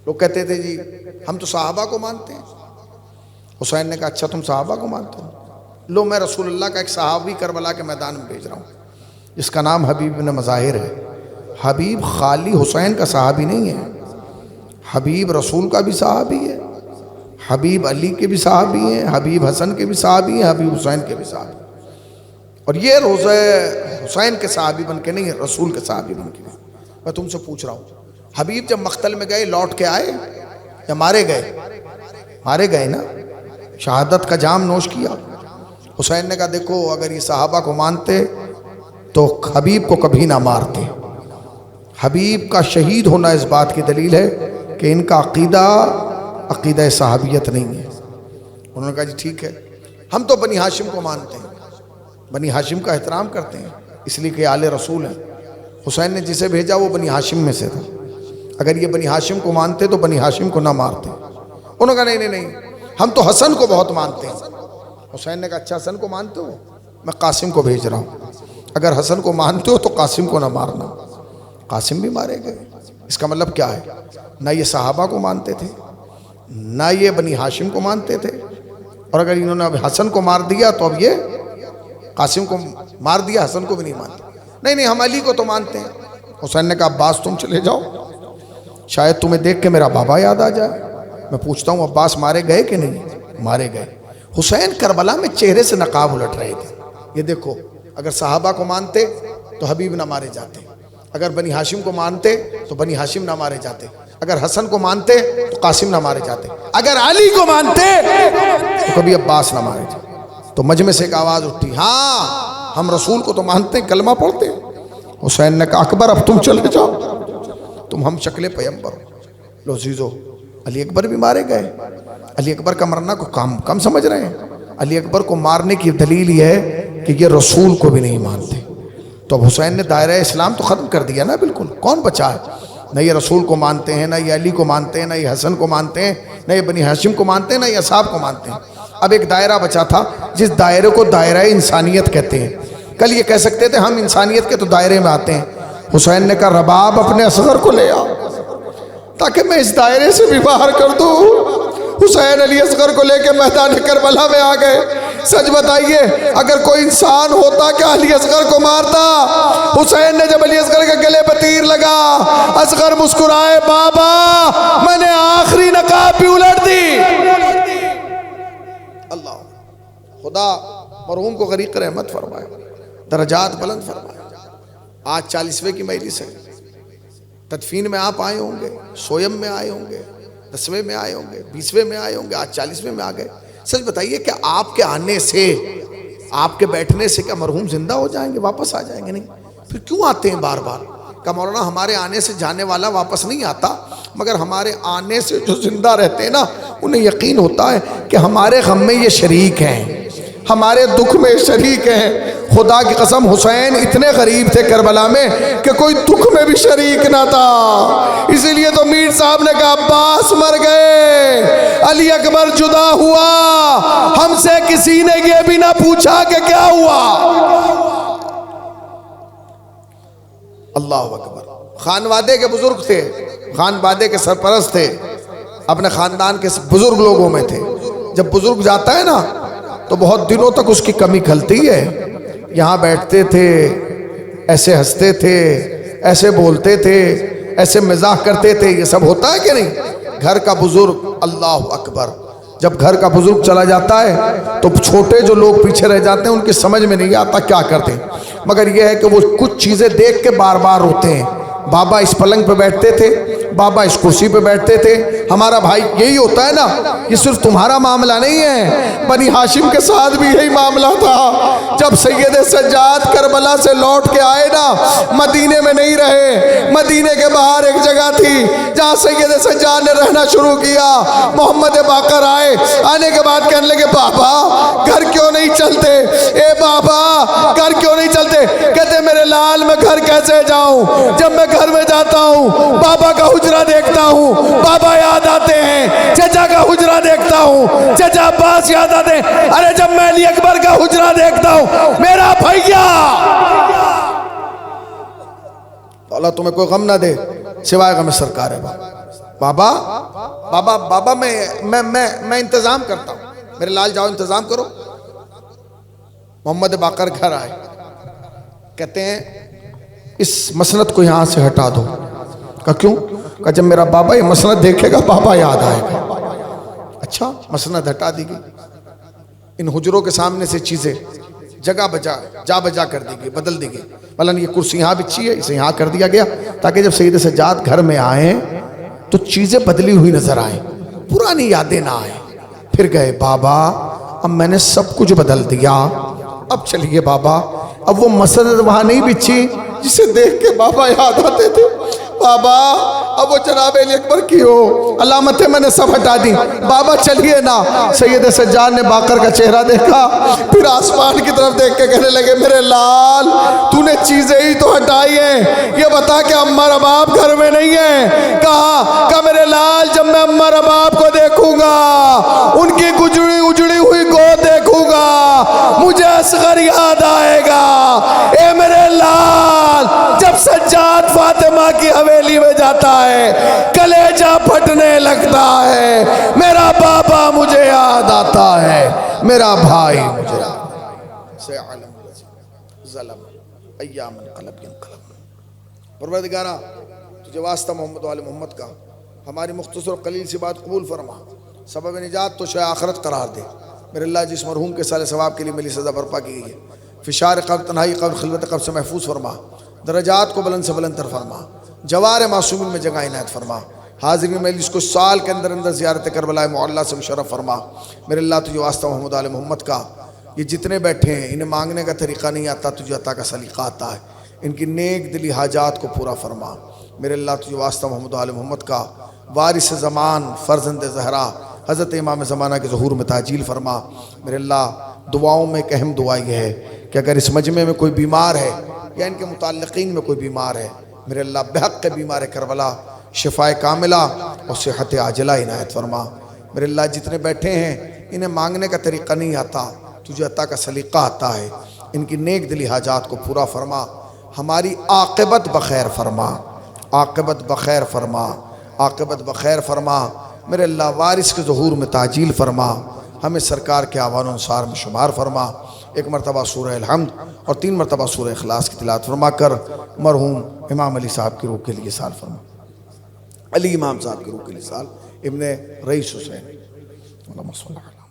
لوگ کہتے تھے جی ہم تو صحابہ کو مانتے ہیں. حسین نے کہا اچھا تم صحابہ کو مانتے ہو، لو میں رسول اللہ کا ایک صحابی کربلا کے میدان میں بھیج رہا ہوں جس کا نام حبیب بن مظاہر ہے. حبیب خالی حسین کا صحابی نہیں ہے، حبیب رسول کا بھی صحابی ہے، حبیب علی کے بھی صحابی ہیں، حبیب حسن کے بھی صحابی ہیں، حبیب حسین کے بھی صحابی. اور یہ روزہ حسین کے صحابی بن کے نہیں، رسول کے صحابی بن کے. میں تم سے پوچھ رہا ہوں، حبیب جب مقتل میں گئے لوٹ کے آئے یا مارے گئے؟ مارے گئے نا، شہادت کا جام نوش کیا. حسین نے کہا دیکھو اگر یہ صحابہ کو مانتے تو حبیب کو کبھی نہ مارتے. حبیب کا شہید ہونا اس بات کی دلیل ہے کہ ان کا عقیدہ صحابیت نہیں ہے. انہوں نے کہا جی ٹھیک ہے، ہم تو بنی ہاشم کو مانتے ہیں، بنی ہاشم کا احترام کرتے ہیں، اس لیے کہ آل رسول ہیں. حسین نے جسے بھیجا وہ بنی ہاشم میں سے تھا، اگر یہ بنی ہاشم کو مانتے تو بنی ہاشم کو نہ مارتے. انہوں نے کہا نہیں ہم تو حسن کو بہت مانتے ہیں. حسین نے کہا اچھا حسن کو مانتے ہو، میں قاسم کو بھیج رہا ہوں، اگر حسن کو مانتے ہو تو قاسم کو نہ مارنا. قاسم بھی مارے گئے. اس کا مطلب کیا ہے؟ نہ یہ صحابہ کو مانتے تھے، نہ یہ بنی ہاشم کو مانتے تھے، اور اگر انہوں نے اب حسن کو مار دیا تو اب یہ قاسم کو مار دیا، حسن کو بھی نہیں مانتے. نہیں ہم علی کو تو مانتے ہیں. حسین نے کہا عباس تم چلے جاؤ، شاید تمہیں دیکھ کے میرا بابا یاد آ جائے. میں پوچھتا ہوں عباس مارے گئے کہ نہیں؟ مارے گئے. حسین کربلا میں چہرے سے نقاب الٹ رہے تھے. یہ دیکھو، اگر صحابہ کو مانتے تو حبیب نہ مارے جاتے، اگر بنی ہاشم کو مانتے تو بنی ہاشم نہ مارے جاتے، اگر حسن کو مانتے تو قاسم نہ مارے جاتے، اگر علی کو مانتے تو کبھی عباس نہ مارے جاتے. تو مجمع سے ایک آواز اٹھی، ہاں ہم رسول کو تو مانتے ہیں، کلمہ پڑھتے ہیں. حسین نے کہا اکبر اب تم چلے جاؤ، تم ہم شکل پیغمبر ہو. لو عزیزو، علی اکبر بھی مارے گئے. علی اکبر کا مرنا کو کم سمجھ رہے ہیں؟ علی اکبر کو مارنے کی دلیل یہ ہے کہ یہ رسول کو بھی نہیں مانتے. تو اب حسین نے دائرہ اسلام تو ختم کر دیا نا بالکل. کون بچا ہے؟ نہ یہ رسول کو مانتے ہیں، نہ یہ علی کو مانتے ہیں، نہ یہ حسن کو مانتے ہیں، نہ یہ بنی ہاشم کو مانتے ہیں، نہ یہ اصحاب کو مانتے ہیں. اب ایک دائرہ بچا تھا جس دائرے کو دائرہ انسانیت کہتے ہیں. کل یہ کہہ سکتے تھے ہم انسانیت کے تو دائرے میں آتے ہیں. حسین نے کہا رباب اپنے اصغر کو لے آؤ تاکہ میں اس دائرے سے بھی باہر کر دوں. حسین علی اصغر کو لے کے میدان کربلا میں آ گئے. سچ بتائیے اگر کوئی انسان ہوتا کیا علی اصغر کو مارتا؟ حسین نے جب علی اصغر کے گلے پہ تیر لگا، اصغر مسکرائے، بابا میں نے آخری نقاب بھی الٹ دی. اللہ خدا مرحوم کو غریق رحمت فرمائے، درجات بلند فرمائے. آج 40ویں کی مجلس ہے. تدفین میں آپ آئے ہوں گے، سویم میں آئے ہوں گے، 10ویں میں آئے ہوں گے، 20ویں میں آئے ہوں گے، آج 40ویں میں آ گئے. سچ بتائیے کہ آپ کے آنے سے، آپ کے بیٹھنے سے کیا مرحوم زندہ ہو جائیں گے، واپس آ جائیں گے؟ نہیں. پھر کیوں آتے ہیں بار بار؟ کہ مولانا ہمارے آنے سے جانے والا واپس نہیں آتا، مگر ہمارے آنے سے جو زندہ رہتے ہیں نا انہیں یقین ہوتا ہے کہ ہمارے غم میں یہ شریک ہیں، ہمارے دکھ میں شریک ہیں. خدا کی قسم حسین اتنے غریب تھے کربلا میں کہ کوئی دکھ میں بھی شریک نہ تھا. اسی لیے تو میر صاحب نے کہا عباس مر گئے، علی اکبر جدا ہوا، ہم سے کسی نے یہ بھی نہ پوچھا کہ کیا ہوا. اللہ اکبر. خانوادے کے بزرگ تھے، خانوادے کے سرپرست تھے، اپنے خاندان کے بزرگ لوگوں میں تھے. جب بزرگ جاتا ہے نا تو بہت دنوں تک اس کی کمی کھلتی ہے. یہاں بیٹھتے تھے، ایسے ہنستے تھے، ایسے بولتے تھے، ایسے مزاح کرتے تھے. یہ سب ہوتا ہے کہ نہیں؟ گھر کا بزرگ، اللہ اکبر، جب گھر کا بزرگ چلا جاتا ہے تو چھوٹے جو لوگ پیچھے رہ جاتے ہیں ان کی سمجھ میں نہیں آتا کیا کرتے ہیں، مگر یہ ہے کہ وہ کچھ چیزیں دیکھ کے بار بار روتے ہیں. بابا اس پلنگ پہ بیٹھتے تھے، بابا اس کرسی پہ بیٹھتے تھے. ہمارا بھائی یہی ہوتا ہے نا، یہ صرف تمہارا معاملہ نہیں ہے، بنی ہاشم کے ساتھ بھی یہی معاملہ تھا. جب سید سجاد کربلا سے لوٹ کے آئے نا، مدینے میں نہیں رہے، مدینے کے باہر ایک جگہ تھی جہاں سید سجاد نے رہنا شروع کیا. محمد باقر آئے، آنے کے بعد کہنے لگے بابا گھر کیوں نہیں چلتے؟ اے بابا گھر کیوں نہیں چلتے؟ کہتے میرے لال میں گھر کیسے جاؤں؟ جب میں گھر میں جاتا ہوں بابا کا حجرہ دیکھتا ہوں، بابا یاد آتے ہیں. چچا کا حجرہ دیکھتا ہوں، چچا عباس یاد آتے ہیں. ارے جب میں علی اکبر کا حجرہ دیکھتا ہوں، میرا بھائیا، اللہ تمہیں کوئی غم نہ دے سوائے غم سرکار ہے. بابا بابا بابا میں انتظام کرتا ہوں، میرے لال جاؤ انتظام کرو. محمد باقر گھر آئے، کہتے ہیں اس مسند کو یہاں سے ہٹا دو. کہا کیوں؟ کہا جب میرا بابا یہ مسند دیکھے گا بابا یاد آئے گا. اچھا، مسند ہٹا دی گئی. ان حجروں کے سامنے سے چیزیں جا بجا کر دی گئی، بدل دی گئی. مثلاً یہ کرسی یہاں بچھی ہے، اسے یہاں کر دیا گیا تاکہ جب سید سجاد گھر میں آئیں تو چیزیں بدلی ہوئی نظر آئیں، پرانی یادیں نہ آئیں. پھر گئے بابا اب میں نے سب کچھ بدل دیا، اب چلیے بابا. اب وہ مسند وہاں نہیں بچھی جسے دیکھ کے بابا یاد آتے تھے. بابا اب وہ جناب علی اکبر کی ہو علامتیں میں نے سب ہٹا دی، بابا چلیے نا. سید سجاد نے باقر کا چہرہ دیکھا، پھر آسمان کی طرف دیکھ کے کہنے لگے میرے لال تو نے چیزیں ہی تو ہٹائی ہیں، یہ بتا کہ اما رباب گھر میں نہیں ہے. کہا میرے لال جب میں اما رباب کو دیکھوں گا، ان کی اجڑی ہوئی گود دیکھوں گا، مجھے اصغر یاد آئے گا. اے میرے لال جب سجاد فاطمہ کی حویلی میں جاتا ہے کلیجہ پھٹنے لگتا ہے، میرا بابا مجھے یاد آتا ہے، میرا بھائی مجھے سے عالم ظلم ایام انقلب ینقلب. پروردگارہ تجھے واسطہ محمد وآل محمد کا ہماری مختصر قلیل سی بات قبول فرما، سبب نجات تو شے آخرت قرار دے. میرے اللہ جس مرحوم کے سال ثواب کے لیے میری سزا برپا کی گئی ہے، فشار قبر، تنہائی قبر، خلوت قبر سے محفوظ فرما، درجات کو بلند سے بلند تر فرما، جوار معصومین میں جگہ عنایت فرما، حاضرین مجلس کو سال کے اندر اندر زیارت کربلا معلیٰ سے مشرف فرما۔ میرے اللہ تجھے واسطہ محمد آل محمد کا، یہ جتنے بیٹھے ہیں انہیں مانگنے کا طریقہ نہیں آتا، تجھے عطا کا سلیقہ آتا ہے، ان کی نیک دلی حاجات کو پورا فرما۔ میرے اللہ تجھے واسطہ محمد آل محمد کا، وارث زمان فرزند زہرا حضرت امام زمانہ کے ظہور میں تعجیل فرما۔ میرے اللہ دعاؤں میں ایک اہم دعا یہ ہے کہ اگر اس مجمع میں کوئی بیمار ہے یا ان کے متعلقین میں کوئی بیمار ہے، میرے اللہ بحق بیمار کربلا شفاء کاملہ اور صحت عاجلہ عنایت فرما۔ میرے اللہ جتنے بیٹھے ہیں انہیں مانگنے کا طریقہ نہیں آتا، تجھے عطا کا سلیقہ آتا ہے، ان کی نیک دلی حاجات کو پورا فرما، ہماری عاقبت بخیر فرما، عاقبت بخیر فرما، عاقبت بخیر فرما۔ میرے اللہ وارث کے ظہور میں تعجیل فرما، ہمیں سرکار کے آوان و انصار میں شمار فرما۔ ایک مرتبہ سورہ الحمد اور 3 مرتبہ سورہ اخلاص کی تلاوت فرما کر مرحوم امام علی صاحب کی روح کے لیے سال فرما، علی امام صاحب کی روح کے لیے سال، ابن رئیس حسین، اللہم صلی اللہ علیہ وسلم۔